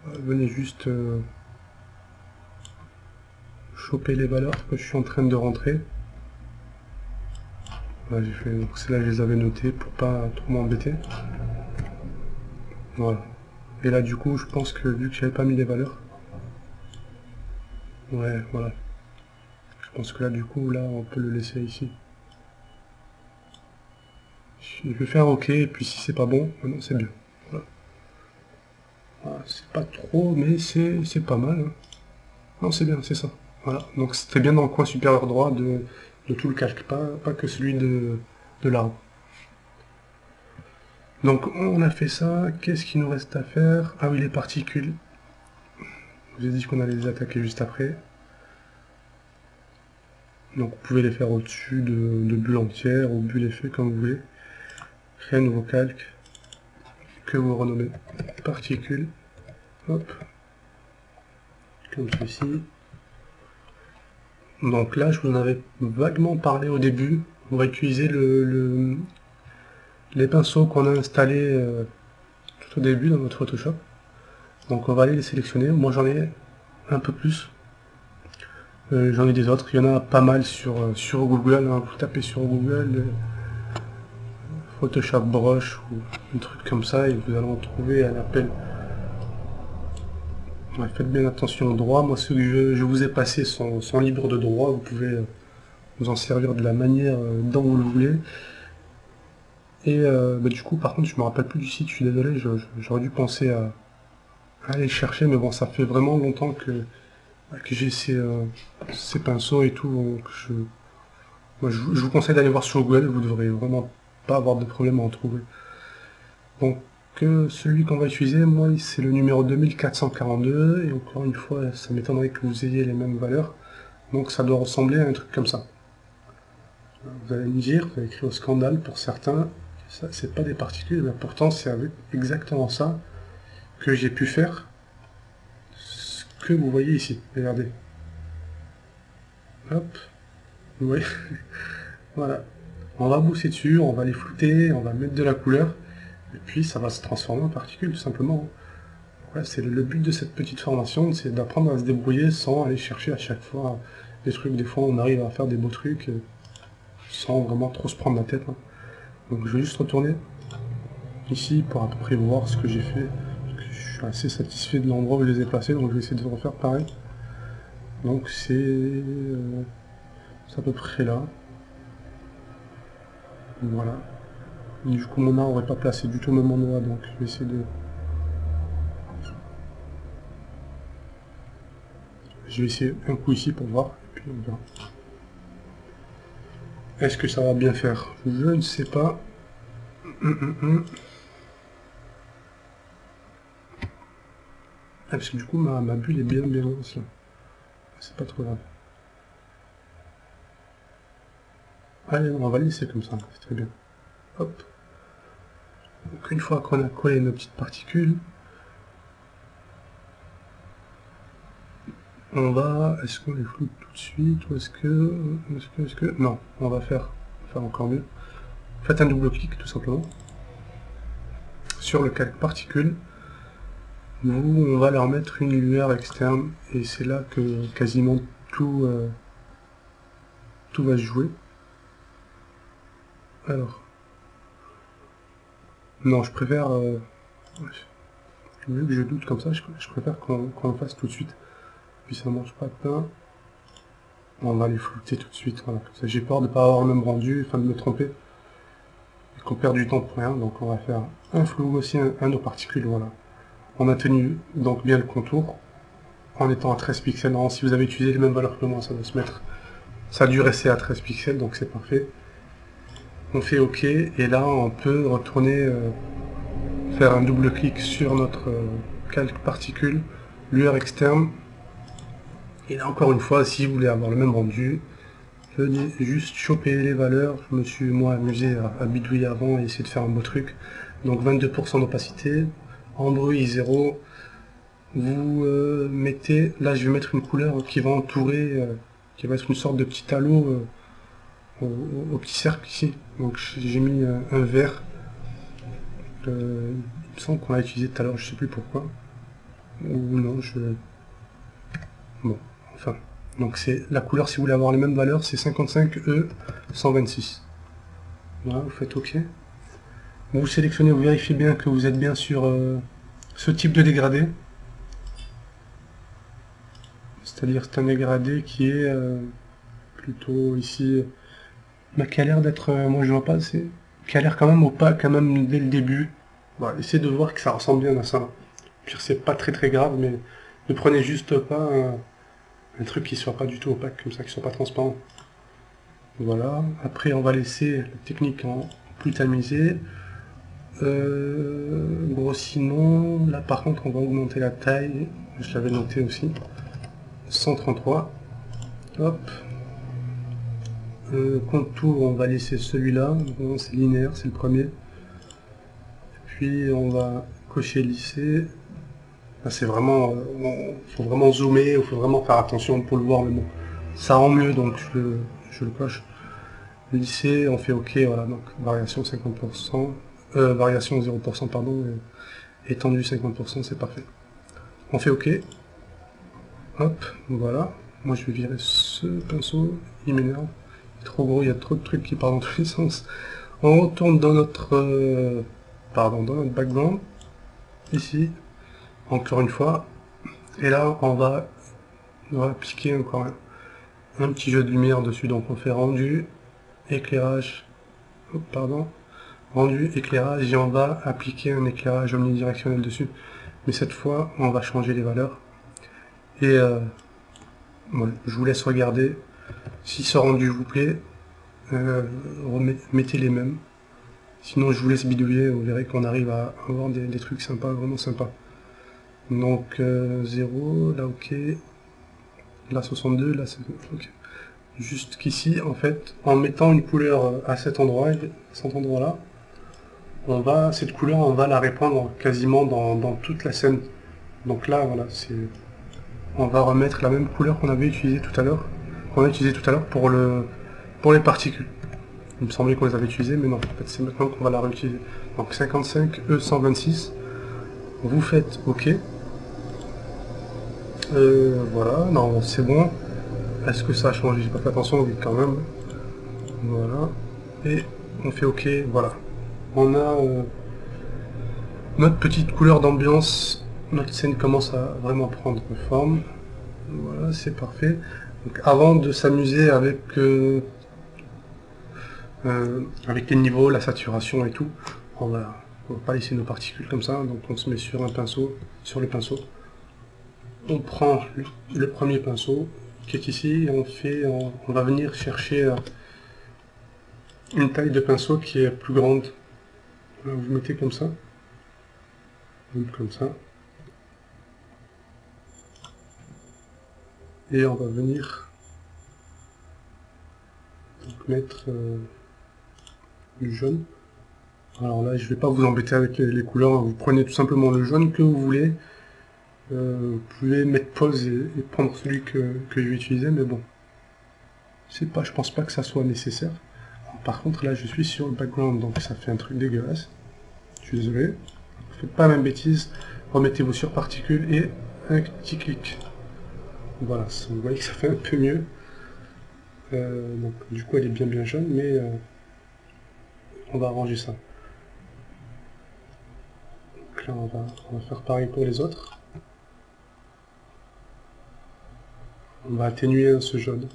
venez juste choper les valeurs que je suis en train de rentrer. Là, j'ai fait, donc là je les avais notées pour pas trop m'embêter. Voilà. Et là du coup je pense que vu que j'avais pas mis les valeurs, ouais voilà. Je pense que là du coup là on peut le laisser ici. Je vais faire OK et puis si c'est pas bon, non c'est bien. Voilà. Voilà, c'est pas trop, mais c'est pas mal. Hein. Non, c'est bien, c'est ça. Voilà, donc c'était bien dans le coin supérieur droit de tout le calque, pas que celui de l'arbre. Donc on a fait ça, qu'est-ce qu'il nous reste à faire? Ah oui, les particules. Je vous ai dit qu'on allait les attaquer juste après. Donc vous pouvez les faire au-dessus de bulles entières ou bulles effets comme vous voulez. Créer un nouveau calque que vous renommez particules. Hop. Comme ceci. Donc là, je vous en avais vaguement parlé au début. On va utiliser les pinceaux qu'on a installés tout au début dans notre Photoshop. Donc on va aller les sélectionner. Moi j'en ai un peu plus. J'en ai des autres. Il y en a pas mal sur Google. Hein. Vous tapez sur Google Photoshop Brush ou un truc comme ça et vous allez en trouver un appel. Ouais, faites bien attention au droit. Moi ceux que je vous ai passés sont libres de droit. Vous pouvez vous en servir de la manière dont vous le voulez. Et du coup, par contre, je me rappelle plus du site, je suis désolé, j'aurais dû penser à aller le chercher, mais bon, ça fait vraiment longtemps que j'ai ces pinceaux et tout, donc moi, je vous conseille d'aller voir sur Google, vous devrez vraiment pas avoir de problème à en trouver. Donc, celui qu'on va utiliser, moi, c'est le numéro 2442, et encore une fois, ça m'étonnerait que vous ayez les mêmes valeurs, donc ça doit ressembler à un truc comme ça. Vous allez me dire, vous avez écrit au scandale pour certains, ça c'est pas des particules, mais pourtant c'est avec exactement ça que j'ai pu faire ce que vous voyez ici. Regardez. Hop. Vous voyez. Voilà. On va bosser dessus, on va les flouter, on va mettre de la couleur, et puis ça va se transformer en particules tout simplement. Voilà, c'est le but de cette petite formation, c'est d'apprendre à se débrouiller sans aller chercher à chaque fois des trucs. Des fois on arrive à faire des beaux trucs sans vraiment trop se prendre la tête. Hein. Donc je vais juste retourner ici pour à peu près voir ce que j'ai fait. Je suis assez satisfait de l'endroit où je les ai placés, donc je vais essayer de refaire pareil. Donc c'est à peu près là. Voilà. Du coup mon arbre n'est pas placé du tout au même endroit, donc je vais essayer de... Je vais essayer un coup ici pour voir, et puis on verra. Est-ce que ça va bien faire? Je ne sais pas. Ah, parce que du coup ma bulle est bien grosse là. C'est pas trop grave. Allez, on va laisser comme ça, c'est très bien. Hop. Donc une fois qu'on a collé nos petites particules, on va... Est-ce qu'on les floute tout de suite ou est-ce que... Non, on va faire encore mieux. Faites un double clic tout simplement sur le calque particule. On va leur mettre une lumière externe et c'est là que quasiment tout va se jouer. Alors, non, je préfère, vu que je doute comme ça, je préfère qu'on le fasse tout de suite. Puis ça marche pas bien. On va les flouter tout de suite, voilà, comme ça. J'ai peur de ne pas avoir le même rendu, enfin de me tromper. Et qu'on perd du temps pour rien, donc on va faire un flou aussi, un nos particules, voilà. On a tenu donc bien le contour, en étant à 13 pixels. Non, si vous avez utilisé les mêmes valeurs que moi, ça doit se mettre... Ça a dû rester à 13 pixels, donc c'est parfait. On fait OK, et là on peut retourner faire un double clic sur notre calque particule, lueur externe. Et là encore une fois, si vous voulez avoir le même rendu, venez juste choper les valeurs. Je me suis moi amusé à bidouiller avant et essayer de faire un beau truc. Donc 22% d'opacité, en bruit 0. Vous mettez, là je vais mettre une couleur qui va entourer, qui va être une sorte de petit halo au petit cercle ici. Donc j'ai mis un vert. Il me semble qu'on l'a utilisé tout à l'heure, je sais plus pourquoi. Ou non, bon, enfin. Donc c'est la couleur, si vous voulez avoir les mêmes valeurs, c'est 55E126. Voilà, vous faites OK. Vous sélectionnez, vous vérifiez bien que vous êtes bien sur ce type de dégradé. C'est-à-dire c'est un dégradé qui est plutôt ici, qui a l'air d'être, moi je vois pas, qui a l'air quand même opaque quand même dès le début. Voilà, essayez de voir que ça ressemble bien à ça. Pire, c'est pas très grave, mais ne prenez juste pas un truc qui soit pas du tout opaque, comme ça, qui soit pas transparent. Voilà, après on va laisser la technique en plus tamisée. Bon, sinon, là par contre on va augmenter la taille, je l'avais noté aussi, 133, hop. Contour, on va laisser celui-là, c'est linéaire, c'est le premier. Puis on va cocher lisser. Là c'est vraiment, faut vraiment zoomer, il faut vraiment faire attention pour le voir, mais bon, ça rend mieux donc je le coche. Lisser, on fait OK, voilà, donc variation 50%, variation 0%, pardon, et étendue 50%, c'est parfait. On fait OK, hop, voilà. Moi je vais virer ce pinceau, il m'énerve, il est trop gros, il y a trop de trucs qui partent dans tous les sens. On retourne dans notre, dans notre background, ici, encore une fois, et là on va appliquer encore un petit jeu de lumière dessus, donc on fait rendu, éclairage, rendu, éclairage, et on va appliquer un éclairage omnidirectionnel dessus. Mais cette fois, on va changer les valeurs. Et voilà, je vous laisse regarder. Si ce rendu vous plaît, mettez les mêmes. Sinon, je vous laisse bidouiller, vous verrez qu'on arrive à avoir des trucs sympas, vraiment sympas. Donc 0, là ok, là 62, là c'est ok. Juste qu'ici, en fait, en mettant une couleur à cet endroit-là, cette couleur, on va la répandre quasiment dans toute la scène. Donc là, voilà, on va remettre la même couleur qu'on avait utilisée tout à l'heure, pour les particules. Il me semblait qu'on les avait utilisées, mais non, en fait, c'est maintenant qu'on va la réutiliser. Donc 55 E126, vous faites OK. Voilà, non, c'est bon. Est-ce que ça a changé? J'ai pas fait attention, oui, quand même. Voilà. Et on fait OK, voilà. On a notre petite couleur d'ambiance. Notre scène commence à vraiment prendre forme. Voilà, c'est parfait. Donc avant de s'amuser avec les niveaux, la saturation et tout, on va pas laisser nos particules comme ça, donc on se met sur le pinceau. On prend le premier pinceau qui est ici, et on va venir chercher une taille de pinceau qui est plus grande. Vous mettez comme ça. Et on va venir mettre du jaune. Alors là, je vais pas vous embêter avec les couleurs, vous prenez tout simplement le jaune que vous voulez. Vous pouvez mettre pause et prendre celui que je vais utiliser, mais bon, je pense pas que ça soit nécessaire. Alors, par contre, là, je suis sur le background, donc ça fait un truc dégueulasse. Je suis désolé. Ne faites pas la même bêtise. Remettez-vous sur particules et un petit clic. Voilà, vous voyez que ça fait un peu mieux. Donc, du coup, elle est bien jaune, mais on va arranger ça. Donc là, on va faire pareil pour les autres. On va atténuer ce jaune.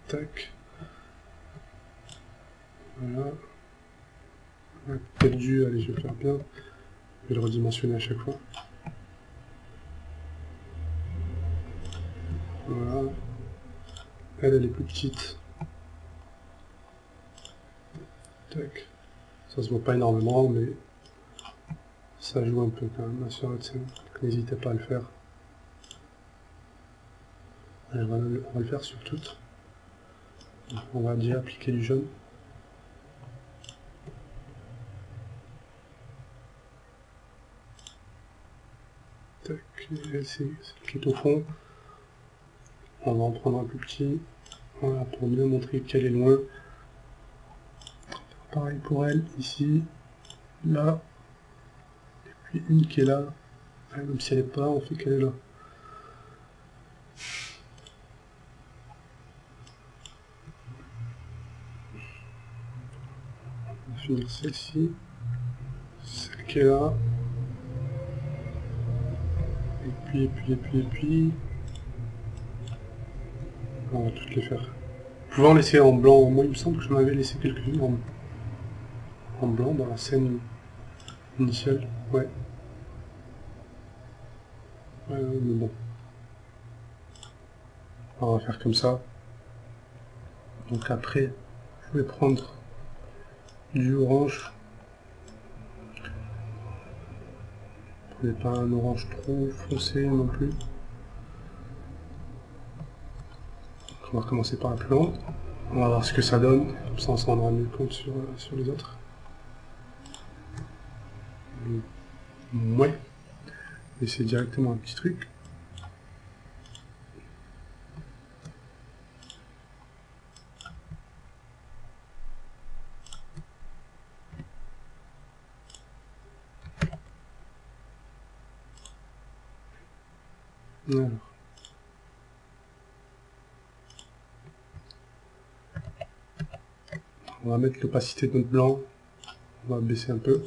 Tac. Voilà. Peut-être dû, allez, je vais faire bien. Je vais le redimensionner à chaque fois. Voilà. Elle est plus petite. Tac. Ça se voit pas énormément, mais ça joue un peu quand même sur votre scène. N'hésitez pas à le faire. Allez, on va le faire sur toutes. On va déjà appliquer du jaune. Tac, c'est celle qui est au fond. On va en prendre un plus petit. Voilà, pour bien montrer qu'elle est loin. Pareil pour elle, ici, là, et puis une qui est là. Même si elle n'est pas là, on fait qu'elle est là. On va finir celle-ci, celle qui est là, et puis, on va toutes les faire. Vous pouvez en laisser en blanc, moi il me semble que je m'avais laissé quelques-unes en blanc dans la scène initiale, ouais. Mais bon. On va faire comme ça. Donc après, je vais prendre du orange. Prenez pas un orange trop foncé non plus. On va commencer par la plus grande. On va voir ce que ça donne. Comme ça, on s'en rendra mieux compte sur les autres. Ouais. Et c'est directement un petit truc. Alors. On va mettre l'opacité de notre blanc. On va baisser un peu.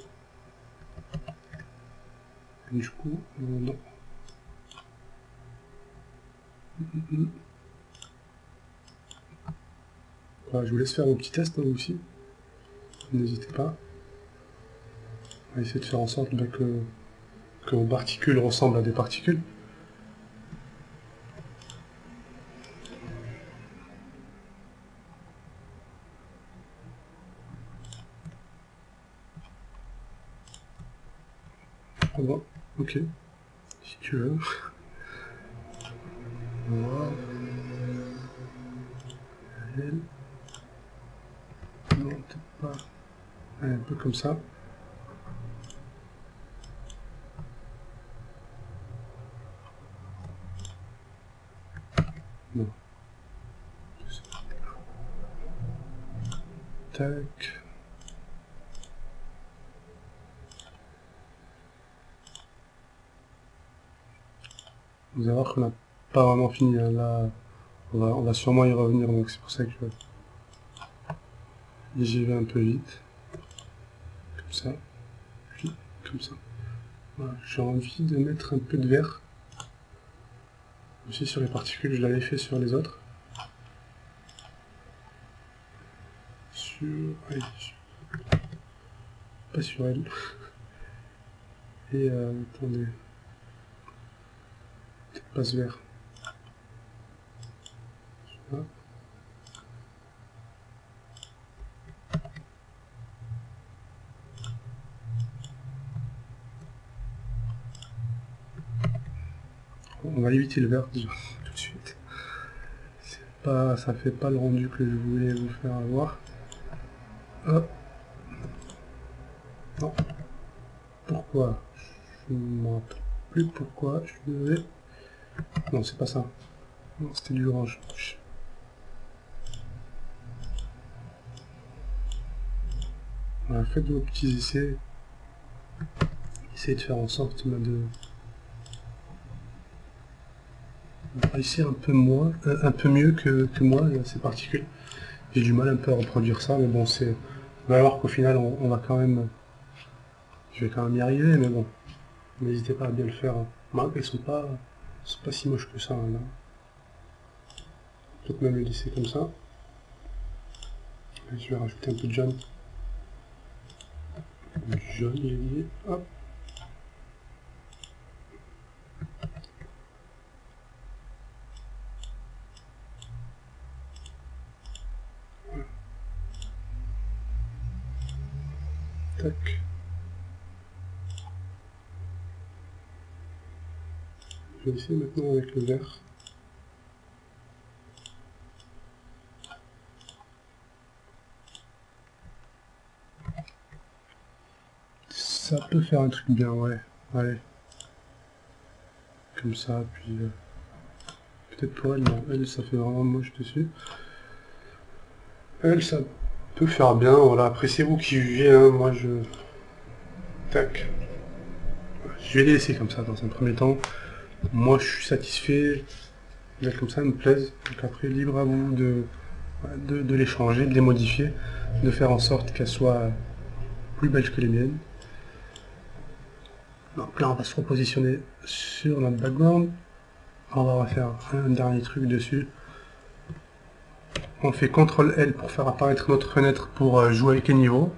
Et du coup, non. Voilà, je vous laisse faire vos petits tests, hein, vous aussi. N'hésitez pas. On va essayer de faire en sorte que vos particules ressemblent à des particules. Ah bon, ok. Si tu veux. Voilà. Non, peut-être pas. Allez, un peu comme ça. Non. Tac. Vous allez voir qu'on n'a pas vraiment fini, hein. Là, on va sûrement y revenir, donc c'est pour ça que j'y vais un peu vite. Comme ça. Puis, comme ça. Voilà. J'ai envie de mettre un peu de vert. Aussi sur les particules, je l'avais fait sur les autres. Allez, pas sur elle. Et attendez. Peut-être pas ce vert. Là. On va éviter le vert déjà, tout de suite. Ça fait pas le rendu que je voulais vous faire avoir. Hop. Non. Pourquoi? Je ne me rappelle plus pourquoi. Je suis désolé. Non, c'est pas ça. Non, c'était du orange. Voilà, faites vos petits essais. Essayez de faire en sorte de réussir un peu mieux que moi, ces particules. J'ai du mal un peu à reproduire ça, mais bon, c'est. On va voir qu'au final, on va quand même. Je vais quand même y arriver, mais bon. N'hésitez pas à bien le faire. Elles sont pas si moches que ça, hein, là. Peut-être même le laisser comme ça. Et je vais rajouter un peu de jaune. Du jaune, j'ai dit. Hop. Tac. Je vais essayer maintenant avec le vert. Ça peut faire un truc bien, ouais. Allez. Comme ça, puis... peut-être pour elle, non. Elle, ça fait vraiment moche dessus. Elle, ça peut faire bien, voilà. Après, c'est vous qui jugez, hein. Moi, je... Tac. Je vais les laisser comme ça, dans un premier temps. Moi, je suis satisfait. Elles, comme ça, me plaisent. Donc après, libre à vous de les changer, de les modifier, de faire en sorte qu'elles soient plus belles que les miennes. Donc là, on va se repositionner sur notre background. On va refaire un dernier truc dessus. On fait CTRL L pour faire apparaître notre fenêtre pour jouer avec les niveaux.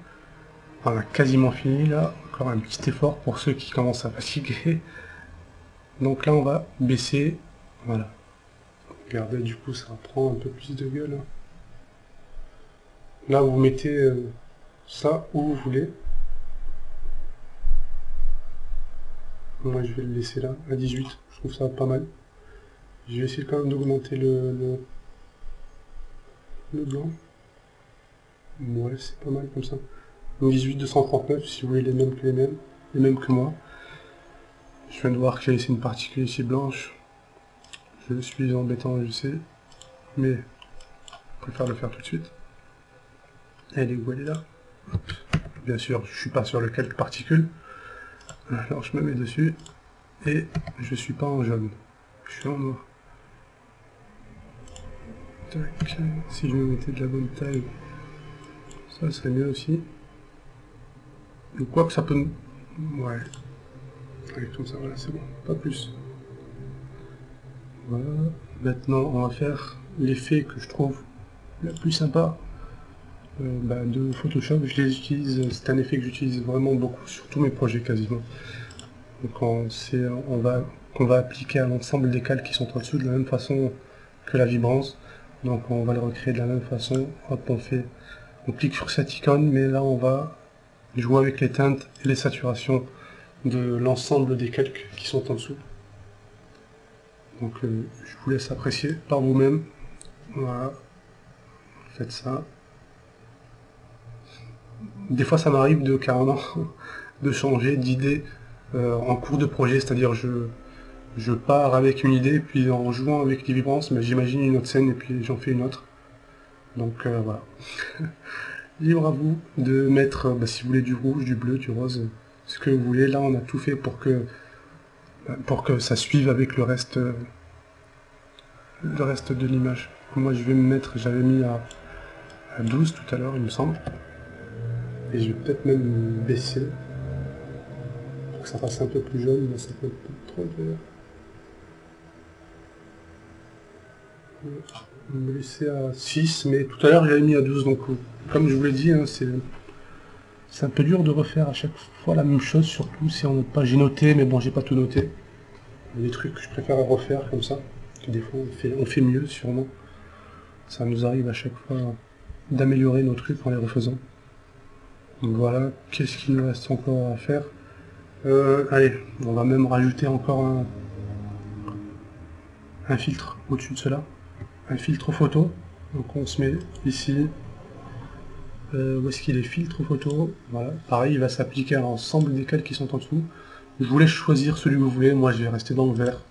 On a quasiment fini là. Encore un petit effort pour ceux qui commencent à fatiguer. Donc là on va baisser, voilà. Regardez, du coup ça prend un peu plus de gueule. Là vous mettez ça où vous voulez. Moi je vais le laisser là, à 18, je trouve ça pas mal. Je vais essayer quand même d'augmenter le blanc. Ouais, c'est pas mal comme ça. 18 239 si vous voulez les mêmes que les mêmes que moi. Je viens de voir qu'il y a ici une particule ici blanche. Je suis embêtant, je sais, mais je préfère le faire tout de suite. Elle est où? Elle est là. Bien sûr, je suis pas sur le calque particule. Alors je me mets dessus et je suis pas en jaune. Je suis en noir. Tac. Si je me mettais de la bonne taille, ça serait mieux aussi. Donc quoi que ça peut... Ouais. Allez, comme ça, voilà, c'est bon. Pas plus. Voilà. Maintenant, on va faire l'effet que je trouve le plus sympa de Photoshop. Je les utilise, c'est un effet que j'utilise vraiment beaucoup sur tous mes projets quasiment. Donc on va appliquer à l'ensemble des calques qui sont en dessous de la même façon que la vibrance. Donc on va le recréer de la même façon. Hop, on clique sur cette icône, mais là on va jouer avec les teintes et les saturations de l'ensemble des calques qui sont en dessous. Donc je vous laisse apprécier par vous-même. Voilà, faites ça. Des fois ça m'arrive de carrément de changer d'idée en cours de projet, c'est-à-dire je pars avec une idée, puis en jouant avec les vibrances, mais j'imagine une autre scène et puis j'en fais une autre. Donc voilà. Libre à vous de mettre, si vous voulez, du rouge, du bleu, du rose, ce que vous voulez. Là on a tout fait pour que ça suive avec le reste de l'image. Moi je vais me mettre, j'avais mis à 12 tout à l'heure il me semble. Et je vais peut-être même baisser pour que ça fasse un peu plus jaune, mais ça peut être trop vert. On va me laisser à 6, mais tout à l'heure j'avais mis à 12, donc comme je vous l'ai dit, hein, c'est un peu dur de refaire à chaque fois la même chose, surtout si on note pas. J'ai noté, mais bon, j'ai pas tout noté. Il y a des trucs que je préfère refaire comme ça, que des fois on fait mieux sûrement. Ça nous arrive à chaque fois d'améliorer nos trucs en les refaisant. Donc voilà, qu'est-ce qu'il nous reste encore à faire? Allez, on va même rajouter encore un filtre au-dessus de cela. Un filtre photo. Donc on se met ici. Où est-ce qu'il est? Filtre photo. Voilà, pareil, il va s'appliquer à l'ensemble des calques qui sont en dessous. Je vous laisse choisir celui que vous voulez. Moi, je vais rester dans le vert.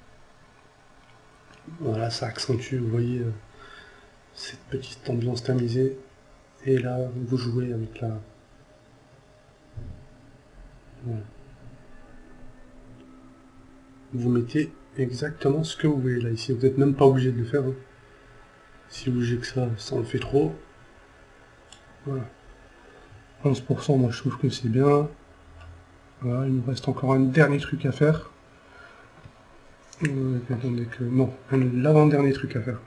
Voilà, ça accentue, vous voyez, cette petite ambiance tamisée. Et là, vous jouez avec la... Voilà. Vous mettez exactement ce que vous voulez là, ici. Vous n'êtes même pas obligé de le faire. Hein. Si vous jugez que ça en fait trop. Voilà. 11%, moi je trouve que c'est bien. Voilà, il nous reste encore un dernier truc à faire. Attendez que... Non, l'avant-dernier truc à faire.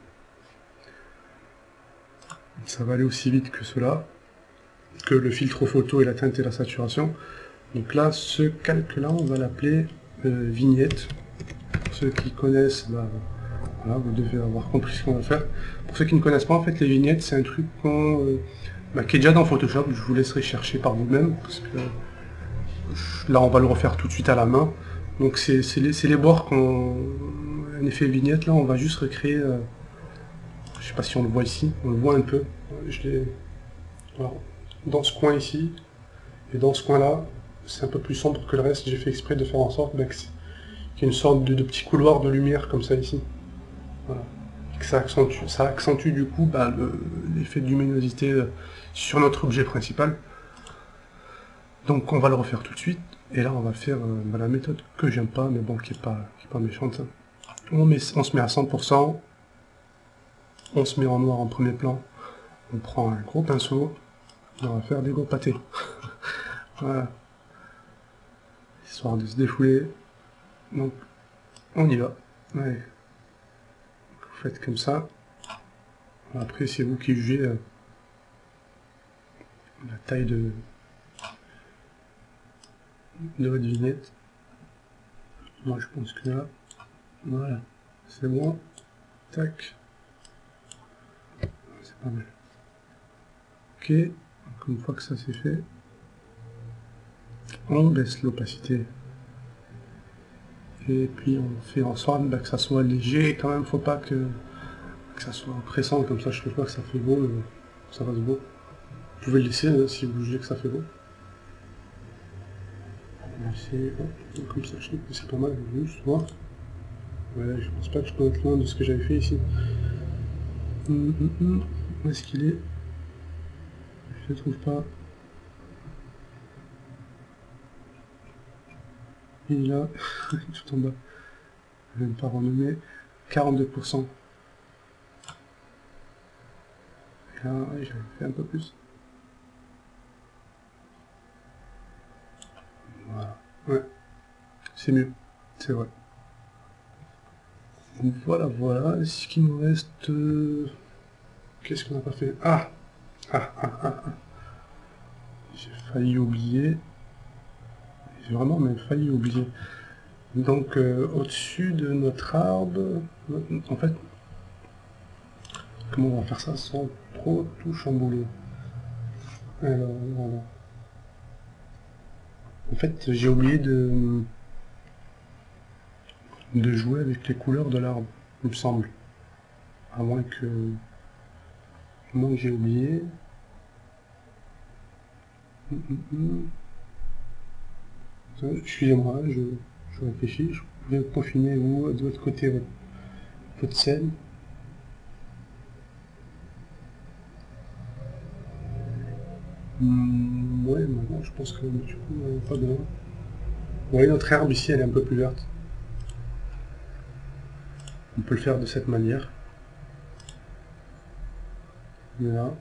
Ça va aller aussi vite que cela, que le filtre photo et la teinte et la saturation. Donc là, ce calque-là, on va l'appeler vignette. Pour ceux qui connaissent, voilà, vous devez avoir compris ce qu'on va faire. Pour ceux qui ne connaissent pas, en fait, les vignettes, c'est un truc qui est déjà dans Photoshop. Je vous laisserai chercher par vous-même, parce que là, on va le refaire tout de suite à la main. Donc c'est les bords un effet vignette, là, on va juste recréer... je sais pas si on le voit ici, on le voit un peu. Alors, dans ce coin ici, et dans ce coin-là, c'est un peu plus sombre que le reste. J'ai fait exprès de faire en sorte qu'il y ait une sorte de petit couloir de lumière comme ça ici. Voilà. Et que ça accentue du coup l'effet de luminosité sur notre objet principal. Donc on va le refaire tout de suite. Et là on va faire la méthode que j'aime pas, mais bon, qui est pas méchante. On se met à 100%. On se met en noir en premier plan. On prend un gros pinceau. On va faire des gros pâtés. Voilà. Histoire de se défouler. Donc, on y va. Ouais. Vous faites comme ça. Après, c'est vous qui jugez la taille de votre vignette. Moi, je pense que là, Voilà, c'est bon. Tac. C'est pas mal. Ok, donc une fois que ça c'est fait, on baisse l'opacité. Et puis on fait en sorte que ça soit léger, quand même faut pas que ça soit pressant, comme ça je trouve pas que ça fait beau, ça va se beau. Vous pouvez le laisser hein, si vous jugez que ça fait beau. Comme ça je trouve que c'est pas mal, juste voir. Ouais, je pense pas que je peux être loin de ce que j'avais fait ici. Où est-ce qu'il est? Je le trouve pas. Il est là, tout en bas. Je vais même pas renommer. 42%. Là, ouais, j'avais fait un peu plus. Voilà. Ouais, c'est mieux. C'est vrai. Donc voilà, voilà. Ce qui nous reste... Qu'est-ce qu'on n'a pas fait? Ah. J'ai failli oublier. J'ai vraiment même failli oublier. Donc, au-dessus de notre arbre... En fait, comment on va faire ça sans trop tout chambouler? Alors, voilà. En fait, j'ai oublié de jouer avec les couleurs de l'arbre, il me semble. À moins que j'ai oublié. Excusez-moi, je réfléchis. Je vais confiner vous de votre côté votre scène. Ouais, maintenant je pense que du coup, pas besoin. Vous voyez, notre herbe ici, elle est un peu plus verte. On peut le faire de cette manière. Voilà.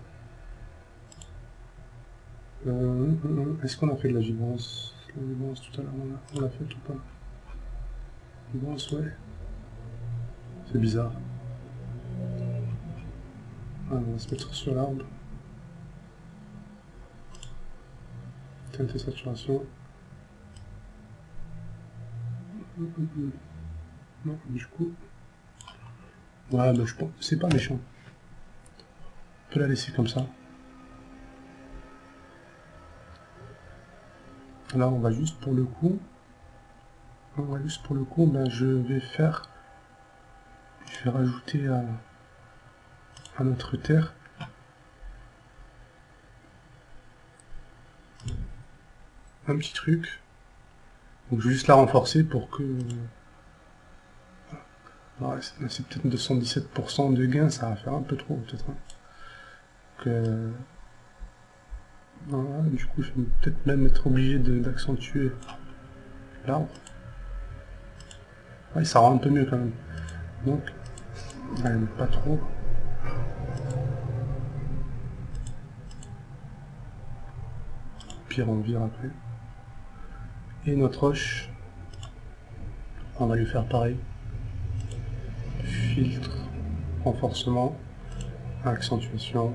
Est-ce qu'on a fait de la gibrance? La gibrance tout à l'heure, on l'a fait ou pas? Gibrance, ouais. C'est bizarre. Alors, on va se mettre sur l'arbre. Teinte et saturation. Non, du coup... Ouais, bah, je pense c'est pas méchant. On peut la laisser comme ça. Là, on va juste pour le coup... ben, je vais rajouter à notre terre un petit truc. Donc je vais juste la renforcer pour que... Ouais, c'est peut-être 217% de gain, ça va faire un peu trop peut-être. Hein. Voilà, du coup je vais peut-être même être obligé d'accentuer l'arbre. Ouais, ça rend un peu mieux quand même. Donc, ouais, pas trop. Pire on vire après. Et notre roche, on va lui faire pareil. Filtre, renforcement, accentuation.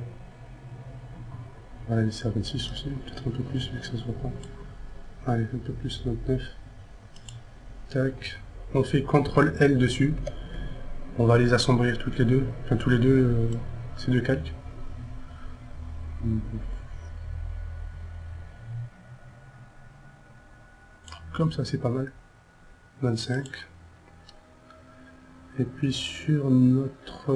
On va la laisser à 26 aussi, peut-être un peu plus vu que ça se voit pas. Allez, un peu plus, 29. Tac. On fait CTRL L dessus. On va les assombrir toutes les deux. Enfin tous les deux, ces deux calques. Comme ça c'est pas mal. 25. Et puis sur notre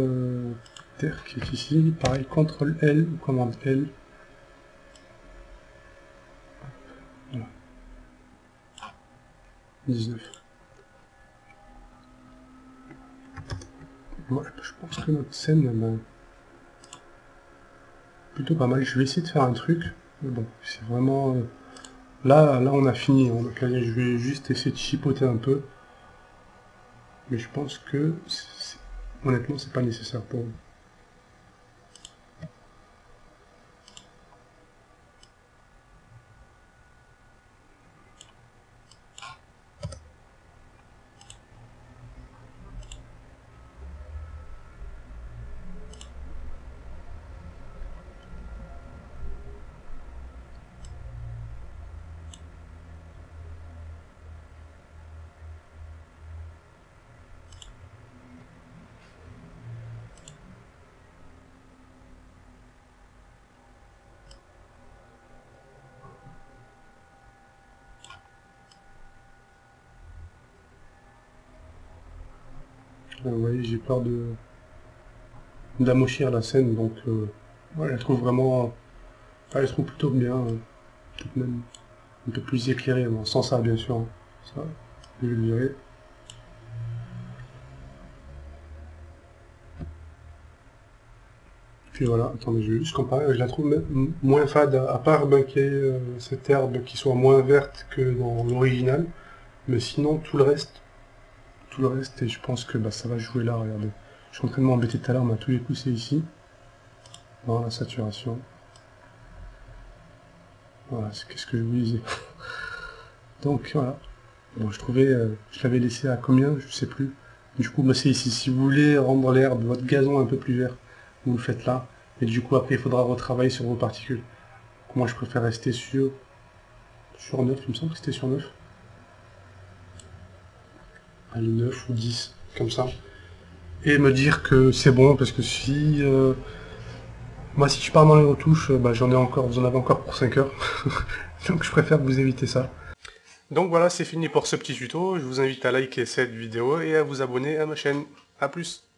terre qui est ici, pareil, CTRL L ou commande L. Voilà. 19. Ouais, je pense que notre scène est plutôt pas mal. Je vais essayer de faire un truc. Mais bon, c'est vraiment... Là on a fini. Donc là, je vais juste essayer de chipoter un peu. Mais je pense que, honnêtement, c'est pas nécessaire pour nous. Vous voyez, j'ai peur d'amochir la scène, donc ouais, je la trouve vraiment... Enfin, je la trouve plutôt bien, peut-être même un peu plus éclairée, bon, sans ça bien sûr. Hein. Ça, je vais le virer. Puis voilà, attendez, je vais juste comparer, je la trouve même moins fade, à part ben, qu'il y ait cette herbe qui soit moins verte que dans l'original, mais sinon tout le reste, et je pense que bah, ça va jouer là, regardez. Je suis en train de m'embêter tout à l'heure, mais à tous les coups c'est ici, dans la saturation. Voilà, c'est qu'est-ce que je vous disais. Donc voilà, bon, je trouvais, je l'avais laissé à combien, je sais plus. Du coup, bah, c'est ici, si vous voulez rendre l'herbe, votre gazon un peu plus vert, vous le faites là, et du coup après il faudra retravailler sur vos particules. Moi je préfère rester sur 9, il me semble que c'était sur 9. Allez, 9 ou 10, comme ça. Et me dire que c'est bon, parce que si... moi si je pars dans les retouches, bah, j'en ai encore, vous en avez encore pour 5 heures. Donc je préfère vous éviter ça. Donc voilà, c'est fini pour ce petit tuto. Je vous invite à liker cette vidéo et à vous abonner à ma chaîne. A plus!